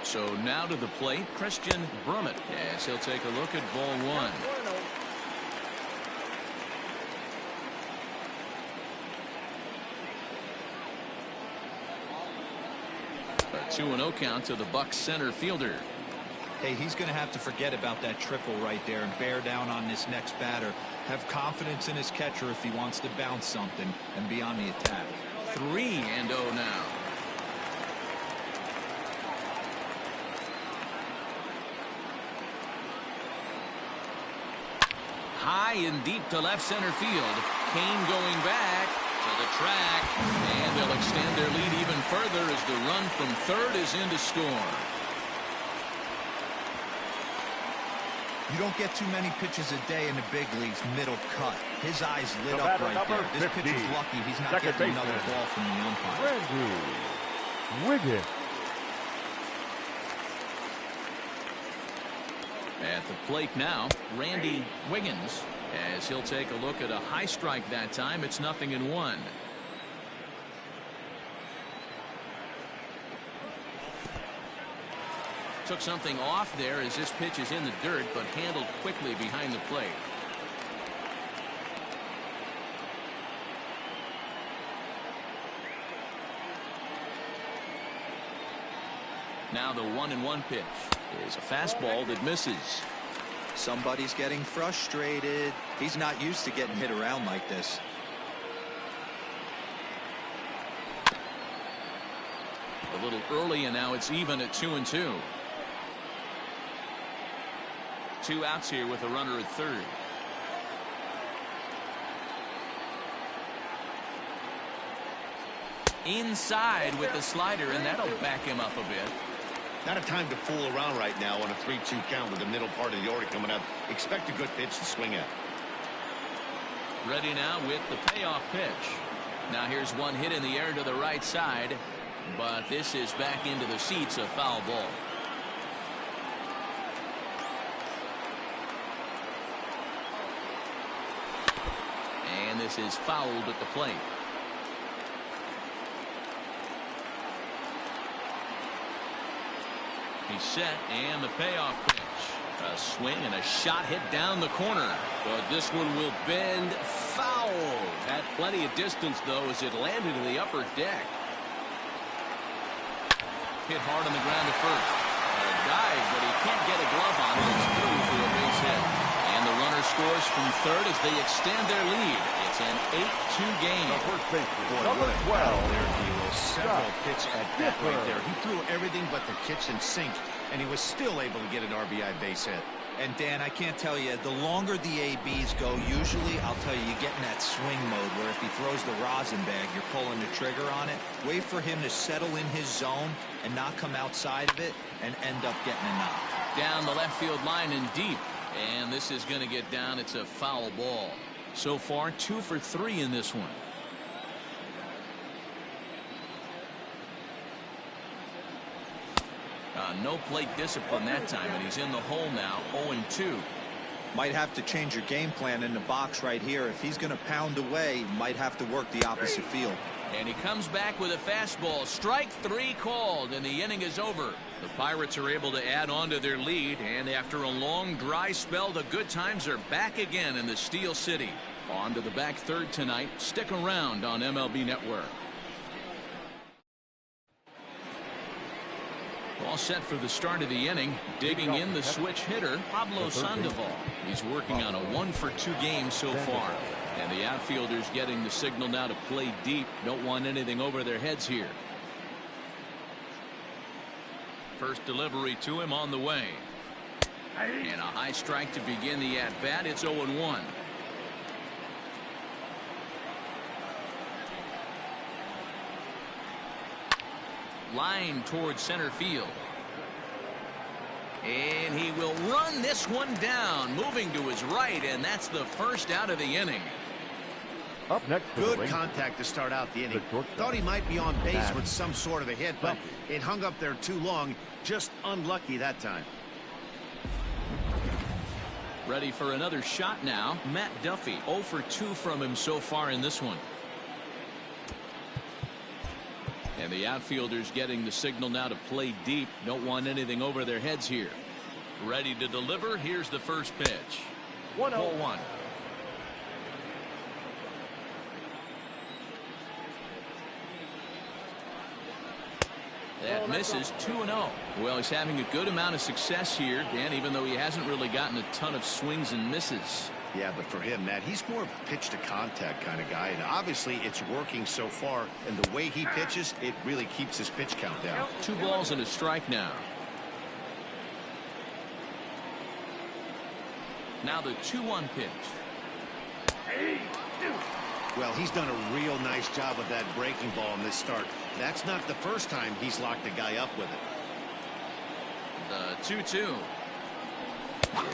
So now to the plate, Christian Brummett, as he'll take a look at ball 1. A 2-0 count to the Bucs center fielder. Hey, he's going to have to forget about that triple right there and bear down on this next batter. Have confidence in his catcher if he wants to bounce something and be on the attack. 3-0 now. High and deep to left center field. Kane going back to the track, and they'll extend their lead even further as the run from third is in to score. You don't get too many pitches a day in the big leagues middle cut. His eyes lit up right there. This pitcher's lucky he's not getting another ball from the umpire. Wiggins. At the plate now, Randy Wiggins, as he'll take a look at a high strike that time. It's 0-1. Took something off there as this pitch is in the dirt, but handled quickly behind the plate. Now the 1-1 pitch is a fastball that misses. Somebody's getting frustrated. He's not used to getting hit around like this. A little early, and now it's even at 2-2. 2 outs here with a runner at third. Inside with the slider, and that'll back him up a bit. Not a time to fool around right now on a 3-2 count with the middle part of the order coming up. Expect a good pitch to swing at. Ready now with the payoff pitch. Now here's one hit in the air to the right side. But this is back into the seats, a foul ball. And this is fouled at the plate. He's set, and the payoff pitch. A swing and a shot hit down the corner. But this one will bend foul. Had plenty of distance, though, as it landed in the upper deck. Hit hard on the ground to first. A dive, but he can't get a glove on it. It's through for a base hit. And the runner scores from third as they extend their lead. It's an 8-2 game. The first baseman, Boy, number what a 12. battle there, D'Lo. Several pitch at bat right there. He threw everything but the kitchen sink, and he was still able to get an RBI base hit. And Dan, I can't tell you, the longer the ABs go, usually, I'll tell you, you get in that swing mode where if he throws the rosin bag, you're pulling the trigger on it. Wait for him to settle in his zone and not come outside of it and end up getting a knock. Down the left field line and deep. And this is going to get down. It's a foul ball. So far, 2 for 3 in this one. No plate discipline that time, and he's in the hole now, 0-2. Might have to change your game plan in the box right here. If he's going to pound away, might have to work the opposite field. And he comes back with a fastball. Strike 3 called, and the inning is over. The Pirates are able to add on to their lead, and after a long dry spell, the good times are back again in the Steel City. On to the back third tonight. Stick around on MLB Network. All set for the start of the inning. Digging in the switch hitter, Pablo Sandoval. He's working on a 1-for-2 game so far. And the outfielders getting the signal now to play deep. Don't want anything over their heads here. First delivery to him on the way. And a high strike to begin the at-bat. It's 0-1. Line towards center field. And he will run this one down, moving to his right, and that's the first out of the inning. Up next, good contact to start out the inning. Thought he might be on base with some sort of a hit, but it hung up there too long. Just unlucky that time. Ready for another shot now. Matt Duffy, 0 for 2 from him so far in this one. And the outfielders getting the signal now to play deep. Don't want anything over their heads here. Ready to deliver. Here's the first pitch. 1-0. That misses 2-0. Well, he's having a good amount of success here, Dan, even though he hasn't really gotten a ton of swings and misses. Yeah, but for him, Matt, he's more of a pitch to contact kind of guy, and obviously it's working so far, and the way he pitches, it really keeps his pitch count down. 2 balls and a strike now. Now the 2-1 pitch. Well, he's done a real nice job of that breaking ball in this start. That's not the first time he's locked a guy up with it. The 2-2.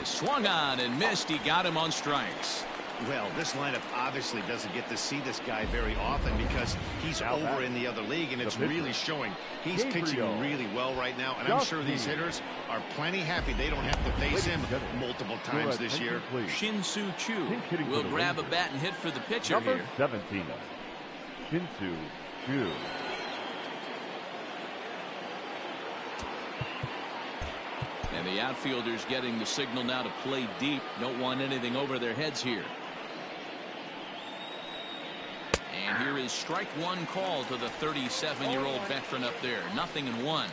Swung on and missed. He got him on strikes. Well, this lineup obviously doesn't get to see this guy very often because he's over in the other league, and it's really showing. He's pitching really well right now, and I'm sure these hitters are plenty happy they don't have to face him multiple times this year. Shin-Soo Choo will grab a bat and hit for the pitcher here. 17. Shin-Soo Choo. And the outfielders getting the signal now to play deep. Don't want anything over their heads here. And here is strike 1 call to the 37-year-old veteran up there. 0-1.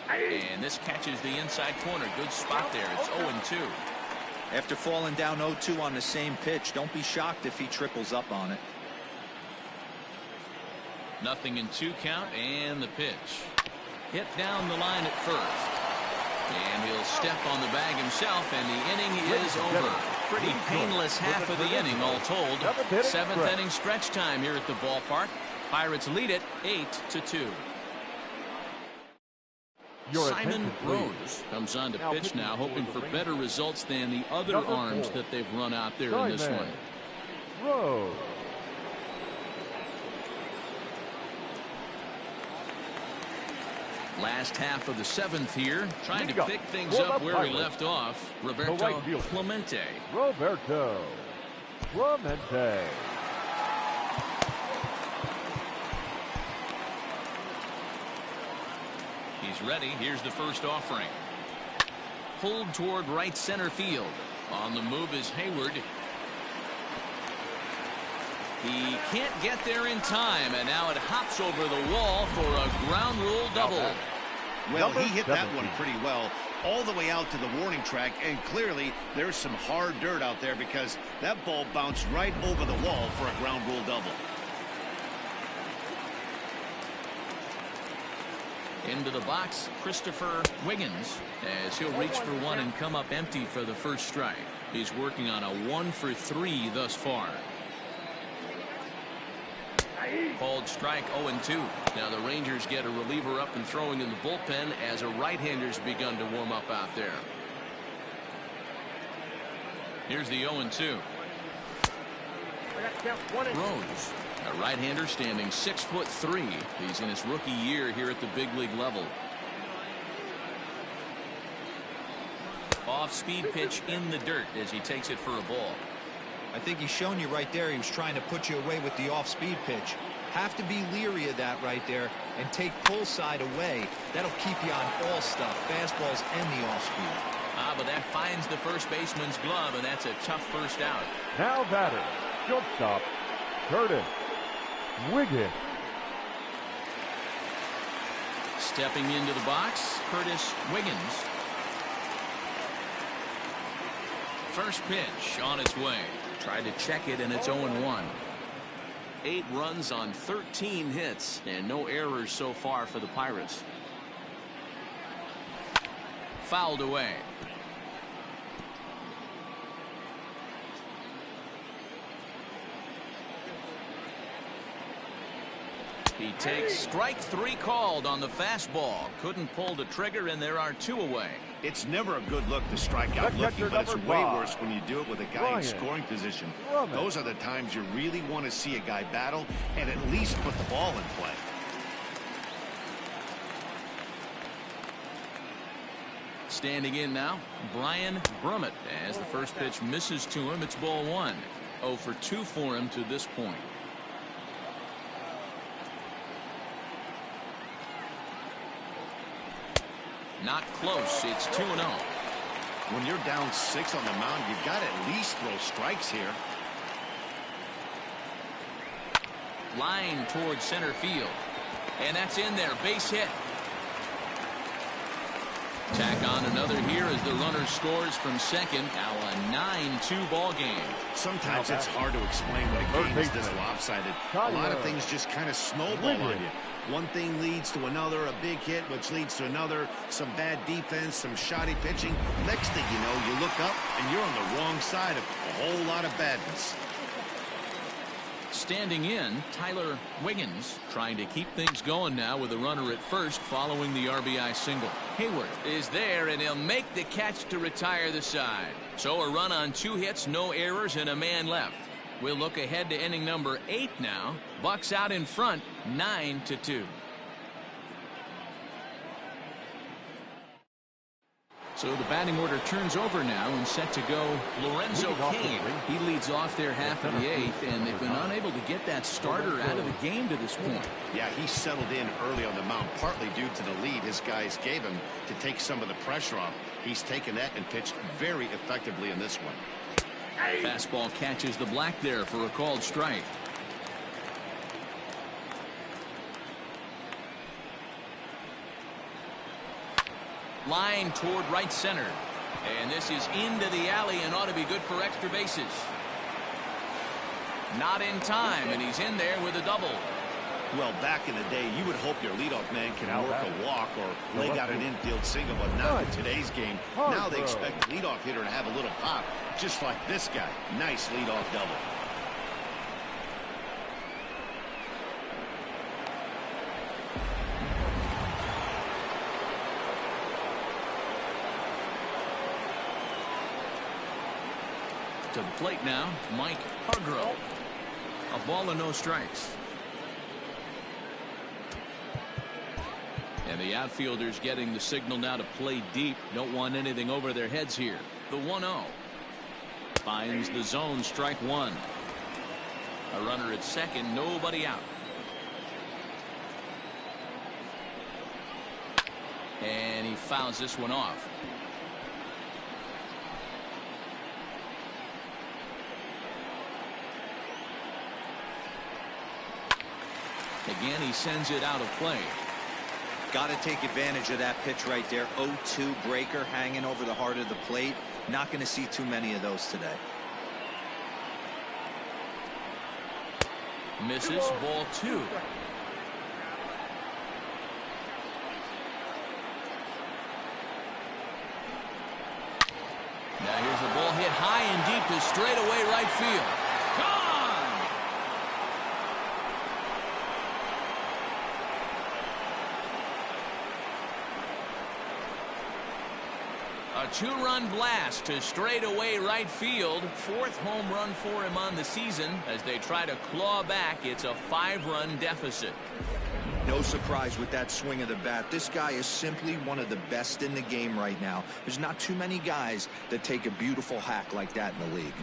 And this catches the inside corner. Good spot there. It's 0-2. After falling down 0-2 on the same pitch, don't be shocked if he triples up on it. 0-2 count, and the pitch. Hit down the line at first. And he'll step on the bag himself, and the inning is over. Pretty painless half of the inning, all told. 7th inning stretch time here at the ballpark. Pirates lead it 8-2. Simon Rose comes on to pitch now, hoping for better results than the other arms that they've run out there in this one. Rose. Last half of the 7th here, trying to Leadoff pick things for up the where he Pirates. left off. Roberto right fielder. Clemente. Roberto Clemente. He's ready. Here's the first offering. Pulled toward right center field. On the move is Hayward. He can't get there in time, and now it hops over the wall for a ground rule double. Well, he hit that one pretty well all the way out to the warning track, and clearly there's some hard dirt out there because that ball bounced right over the wall for a ground rule double. Into the box, Christopher Wiggins, as he'll reach for one and come up empty for the first strike. He's working on a 1-for-3 thus far. Called strike 0-2. Now the Rangers get a reliever up and throwing in the bullpen as a right-hander's begun to warm up out there. Here's the 0-2. Rose, a right-hander standing 6'3". He's in his rookie year here at the big league level. Off-speed pitch in the dirt as he takes it for a ball. I think he's shown you right there he was trying to put you away with the off-speed pitch. Have to be leery of that right there and take pull side away. That'll keep you on all stuff, fastballs and the off-speed. But that finds the first baseman's glove, and that's a tough first out. Now batter, shortstop, Curtis Wiggins. Stepping into the box, Curtis Wiggins. First pitch on its way. Tried to check it, and it's 0-1. 8 runs on 13 hits, and no errors so far for the Pirates. Fouled away. He takes strike 3 called on the fastball. Couldn't pull the trigger, and there are 2 away. It's never a good look to strike out looking, but it's way worse when you do it with a guy in scoring position. Those are the times you really want to see a guy battle and at least put the ball in play. Standing in now, Brian Brummett, as the first pitch misses to him. It's ball 1. 0 for 2 for him to this point. Not close. It's 2-0. When you're down 6 on the mound, you've got to at least throw strikes here. Line towards center field. And that's in there. Base hit. Tack on another here as the runner scores from second. Now a 9-2 ball game. Sometimes it's hard to explain when a game is this lopsided. A lot of things just kind of snowball on you. One thing leads to another, a big hit, which leads to another, some bad defense, some shoddy pitching. Next thing you know, you look up and you're on the wrong side of a whole lot of badness. Standing in, Tyler Wiggins trying to keep things going now with a runner at first following the RBI single. Hayward is there, and he'll make the catch to retire the side. So a run on 2 hits, no errors, and a man left. We'll look ahead to inning number 8 now. Bucks out in front, 9-2. So the batting order turns over now and set to go Lorenzo Cain. He leads off their half of the 8th, and they've been unable to get that starter out of the game to this point. Yeah, he settled in early on the mound, partly due to the lead his guys gave him to take some of the pressure off. He's taken that and pitched very effectively in this one. Fastball catches the black there for a called strike. Line toward right center. And this is into the alley and ought to be good for extra bases. Not in time, and he's in there with a double. Well, back in the day, you would hope your leadoff man can work a walk or leg out an infield single, but not in today's game. Now they expect the leadoff hitter to have a little pop, just like this guy. Nice leadoff double. To the plate now, Mike Hargrove. A ball and no strikes. And the outfielders getting the signal now to play deep. Don't want anything over their heads here. The 1-0. Finds the zone, strike one. A runner at second, nobody out. And he fouls this one off. Again, he sends it out of play. Got to take advantage of that pitch right there. 0-2 breaker hanging over the heart of the plate. Not going to see too many of those today. Misses, ball two. Now here's a ball hit high and deep to straightaway right field. Gone! A two-run blast to straightaway right field. Fourth home run for him on the season. As they try to claw back, it's a 5-run deficit. No surprise with that swing of the bat. This guy is simply one of the best in the game right now. There's not too many guys that take a beautiful hack like that in the league.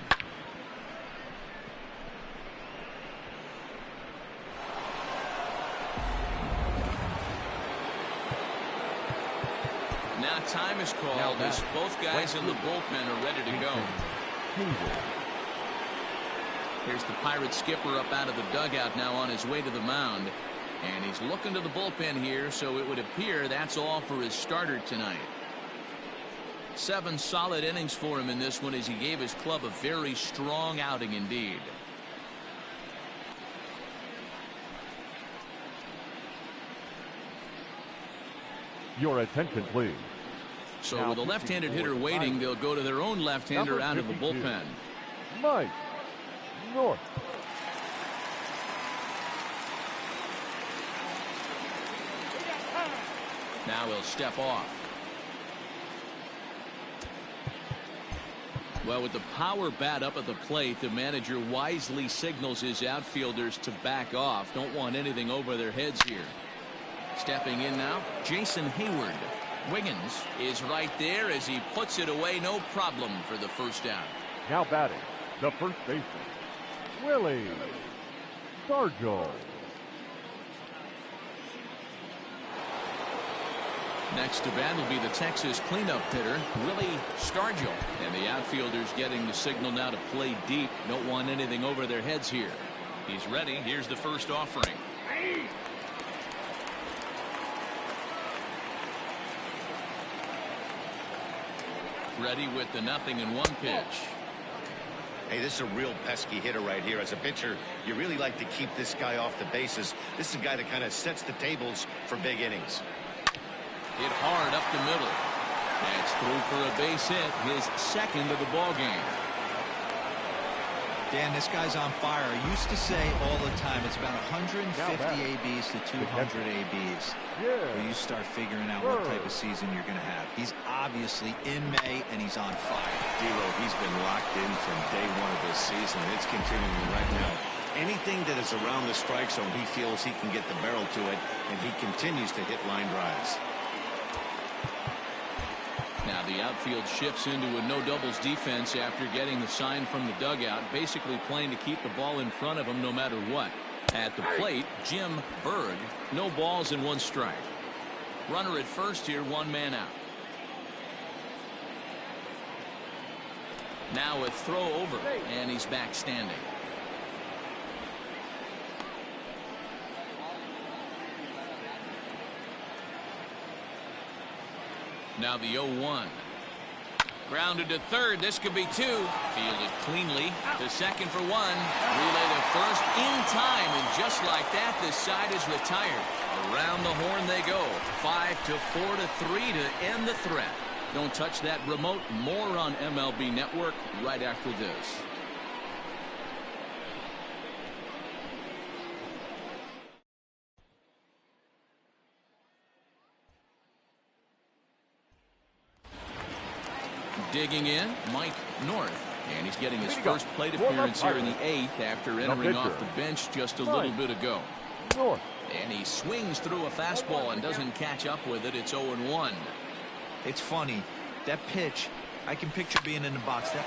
Now time is called as both guys in the bullpen are ready to go. Here's the Pirates skipper up out of the dugout now on his way to the mound. And he's looking to the bullpen here, so it would appear that's all for his starter tonight. 7 solid innings for him in this one as he gave his club a very strong outing indeed. Your attention, please. So with a left-handed hitter waiting, they'll go to their own left-hander out of the bullpen. Mike North. Now he'll step off. Well, with the power bat up at the plate, the manager wisely signals his outfielders to back off. Don't want anything over their heads here. Stepping in now, Jason Hayward. Wiggins is right there as he puts it away, no problem for the first out. Now batting, the first baseman, Willie Stargell. Next to bat will be the Texas cleanup hitter, Willie Stargell. And the outfielders getting the signal now to play deep. Don't want anything over their heads here. He's ready. Here's the first offering. Ready with the 0-1 pitch. Hey, this is a real pesky hitter right here. As a pitcher, you really like to keep this guy off the bases. This is a guy that kind of sets the tables for big innings. Hit hard up the middle. That's through for a base hit, his second of the ball game. Dan, this guy's on fire. I used to say all the time it's about 150 ABs to 200 ABs. Where you start figuring out what type of season you're going to have. He's obviously in May and he's on fire. D-Lo, he's been locked in from day one of this season, and it's continuing right now. Anything that is around the strike zone, he feels he can get the barrel to it, and he continues to hit line drives. Now the outfield shifts into a no doubles defense after getting the sign from the dugout, basically playing to keep the ball in front of him no matter what. At the plate, Jim Berg, no balls and 1 strike. Runner at first here, 1 man out. Now a throw over, and he's back standing. Now the 0-1. Grounded to third. This could be 2. Fielded cleanly. To second for 1. Relay to first in time. And just like that, this side is retired. Around the horn they go. 5-4 to 3 to end the threat. Don't touch that remote. More on MLB Network right after this. Digging in, Mike North. And he's getting his first plate appearance here in the 8th after entering off the bench just a little bit ago. And he swings through a fastball and doesn't catch up with it. It's 0-1. It's funny. That pitch, I can picture being in the box. And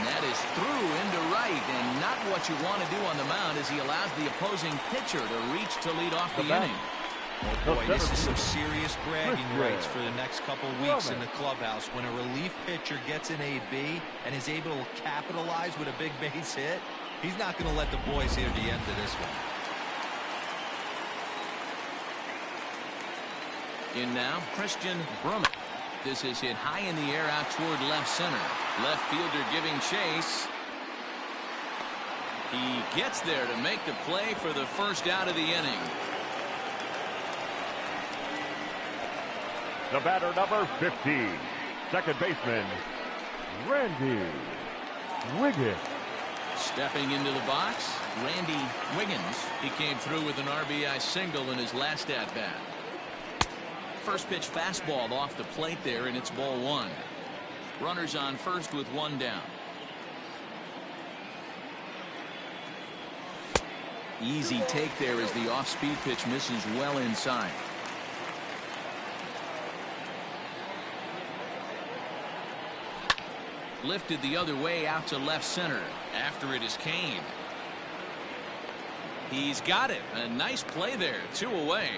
that is through into right, and not what you want to do on the mound as he allows the opposing pitcher to reach to lead off the inning. Oh boy, this is some serious bragging rights for the next couple weeks in the clubhouse. When a relief pitcher gets an AB and is able to capitalize with a big base hit, he's not going to let the boys hear the end of this one. In now, Christian Brummett. This is hit high in the air out toward left center. Left fielder giving chase. He gets there to make the play for the first out of the inning. The batter, number 15, second baseman, Randy Wiggins. Stepping into the box, Randy Wiggins. He came through with an RBI single in his last at-bat. First pitch fastball off the plate there, and it's ball 1. Runners on first with 1 down. Easy take there as the off-speed pitch misses well inside. Lifted the other way out to left center. After it is Kane. He's got it. A nice play there. 2 away.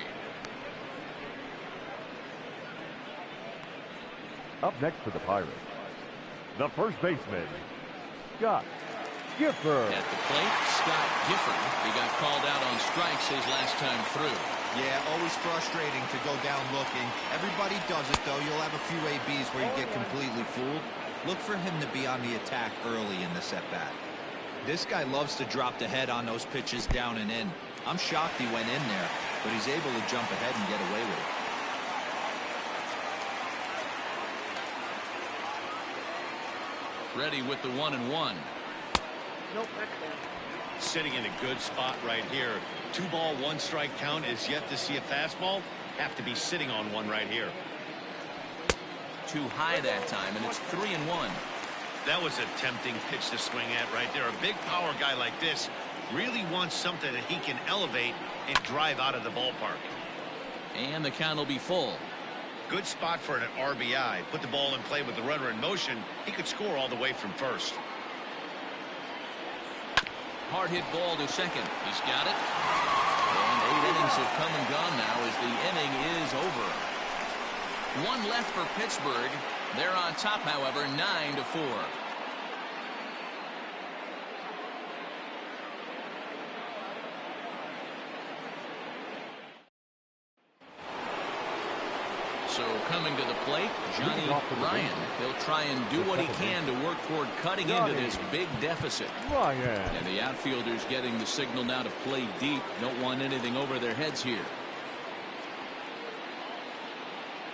Up next for the Pirates, the first baseman, Scott Gifford. At the plate, Scott Gifford. He got called out on strikes his last time through. Yeah, always frustrating to go down looking. Everybody does it, though. You'll have a few ABs where you get completely fooled. Look for him to be on the attack early in the at-bat. This guy loves to drop the head on those pitches down and in. I'm shocked he went in there, but he's able to jump ahead and get away with it. Ready with the 1-1. Nope, that's down. Sitting in a good spot right here. 2-ball, 1-strike count is yet to see a fastball. Have to be sitting on one right here. Too high that time, and it's 3-1. That was a tempting pitch to swing at right there. A big power guy like this really wants something that he can elevate and drive out of the ballpark. And the count will be full. Good spot for an RBI. Put the ball in play with the runner in motion. He could score all the way from first. Hard hit ball to second. He's got it. And 8 innings have come and gone now as the inning is over. 1 left for Pittsburgh. They're on top, however, 9-4. So coming to the plate, Johnny Ryan. He'll try and do what he can to work toward cutting into this big deficit. And the outfielders getting the signal now to play deep. Don't want anything over their heads here.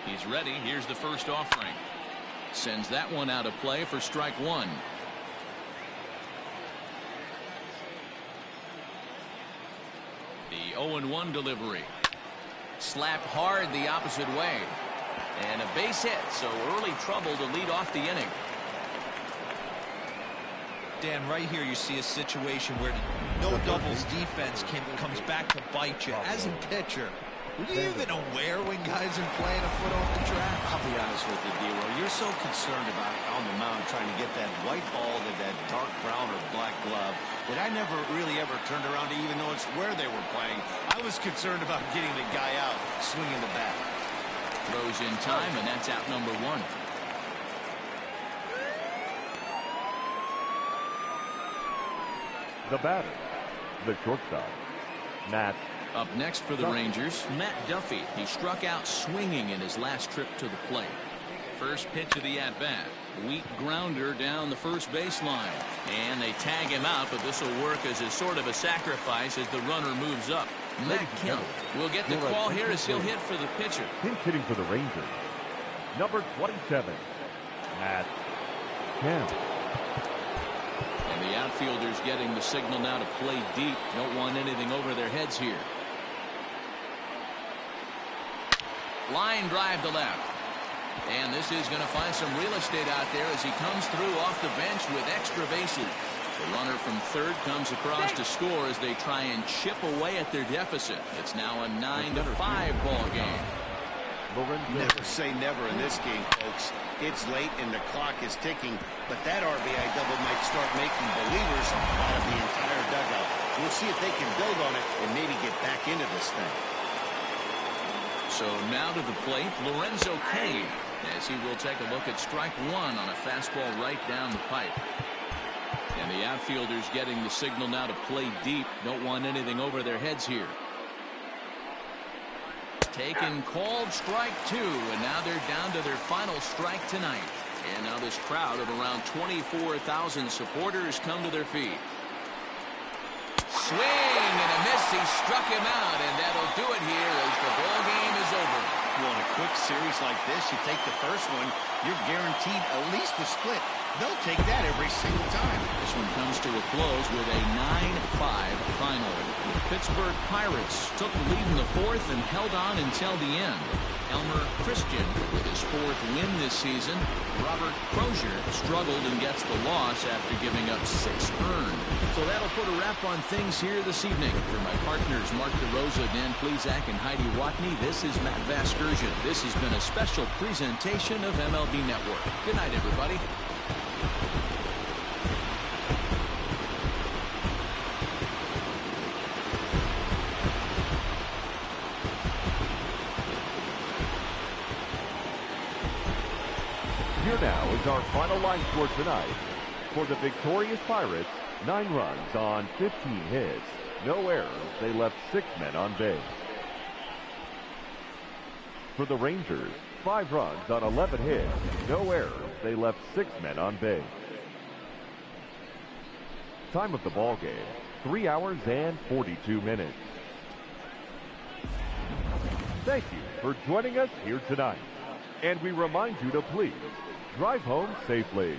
He's ready. Here's the first offering. Sends that one out of play for strike 1. The 0-1 delivery. Slapped hard the opposite way. And a base hit, so early trouble to lead off the inning. Dan, right here you see a situation where no doubles defense comes back to bite you. As a pitcher, were you even aware when guys are playing a foot off the track? I'll be honest with you, D-Roll. You're so concerned about on the mound trying to get that white ball to that dark brown or black glove that I never really ever turned around to even notice where they were playing. I was concerned about getting the guy out, swinging the bat. Throws in time, and that's out number 1. The batter, the shortstop, Matt. Up next for the Rangers, Matt Duffy. He struck out swinging in his last trip to the plate. First pitch of the at-bat. Weak grounder down the first baseline. And they tag him out, but this will work as a sort of a sacrifice as the runner moves up. Matt Kemp will get the call here as he'll hit for the pitcher. Pinch hitting for the Rangers, number 27, Matt Kemp. And the outfielders getting the signal now to play deep. Don't want anything over their heads here. Line drive to left. And this is going to find some real estate out there as he comes through off the bench with extra bases. The runner from third comes across to score as they try and chip away at their deficit. It's now a 9-5 ball game. Never say never in this game, folks. It's late and the clock is ticking, but that RBI double might start making believers out of the entire dugout. We'll see if they can build on it and maybe get back into this thing. So now to the plate, Lorenzo Cain, as he will take a look at strike one on a fastball right down the pipe. And the outfielders getting the signal now to play deep. Don't want anything over their heads here. Taken, called, strike two, and now they're down to their final strike tonight. And now this crowd of around 24,000 supporters come to their feet. Swing and a miss. He struck him out, and that'll do it here as the ball game is over. Well, in a quick series like this, you take the first one, you're guaranteed at least a split. They'll take that every single time. This one comes to a close with a 9-5 final. The Pittsburgh Pirates took the lead in the fourth and held on until the end. Elmer Christian with his fourth win this season. Robert Crozier struggled and gets the loss after giving up 6 earned. So that'll put a wrap on things here this evening. For my partners Mark DeRosa, Dan Plesac, and Heidi Watney, this is Matt Vasgersian. This has been a special presentation of MLB Network. Good night, everybody. Here now is our final line score tonight. For the victorious Pirates, 9 runs on 15 hits. No errors. They left 6 men on base. For the Rangers, 5 runs on 11 hits. No errors. They left 6 men on base. Time of the ball game, 3 hours and 42 minutes. Thank you for joining us here tonight. And we remind you to please drive home safely.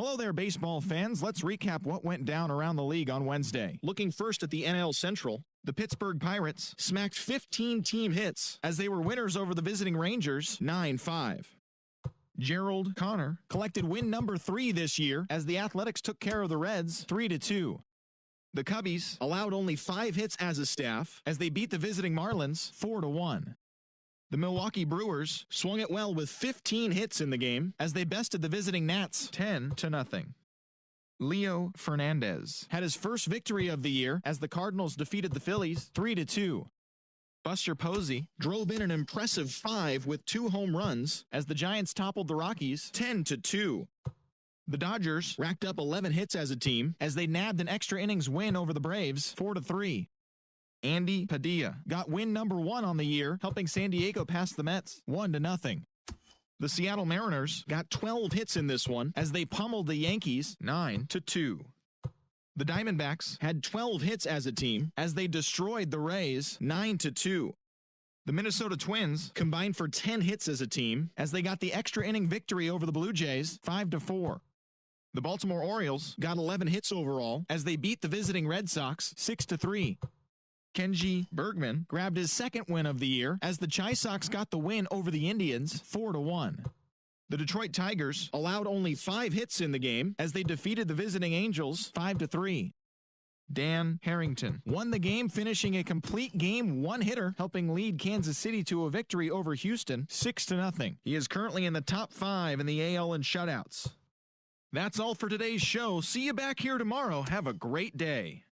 Hello there, baseball fans. Let's recap what went down around the league on Wednesday. Looking first at the NL Central, the Pittsburgh Pirates smacked 15 team hits as they were winners over the visiting Rangers 9-5. Gerald Connor collected win number 3 this year as the Athletics took care of the Reds 3-2. The Cubbies allowed only 5 hits as a staff as they beat the visiting Marlins 4-1. The Milwaukee Brewers swung it well with 15 hits in the game as they bested the visiting Nats 10-0. Leo Fernandez had his first victory of the year as the Cardinals defeated the Phillies 3-2. Buster Posey drove in an impressive 5 with 2 home runs as the Giants toppled the Rockies 10-2. The Dodgers racked up 11 hits as a team as they nabbed an extra innings win over the Braves 4-3. Andy Padilla got win number 1 on the year, helping San Diego pass the Mets 1-0. The Seattle Mariners got 12 hits in this one as they pummeled the Yankees 9-2. The Diamondbacks had 12 hits as a team as they destroyed the Rays 9-2. The Minnesota Twins combined for 10 hits as a team as they got the extra inning victory over the Blue Jays 5-4. The Baltimore Orioles got 11 hits overall as they beat the visiting Red Sox 6-3. Kenji Bergman grabbed his second win of the year as the Chi Sox got the win over the Indians 4-1. The Detroit Tigers allowed only 5 hits in the game as they defeated the visiting Angels 5-3. Dan Harrington won the game, finishing a complete game 1-hitter, helping lead Kansas City to a victory over Houston 6-0. He is currently in the top 5 in the AL in shutouts. That's all for today's show. See you back here tomorrow. Have a great day.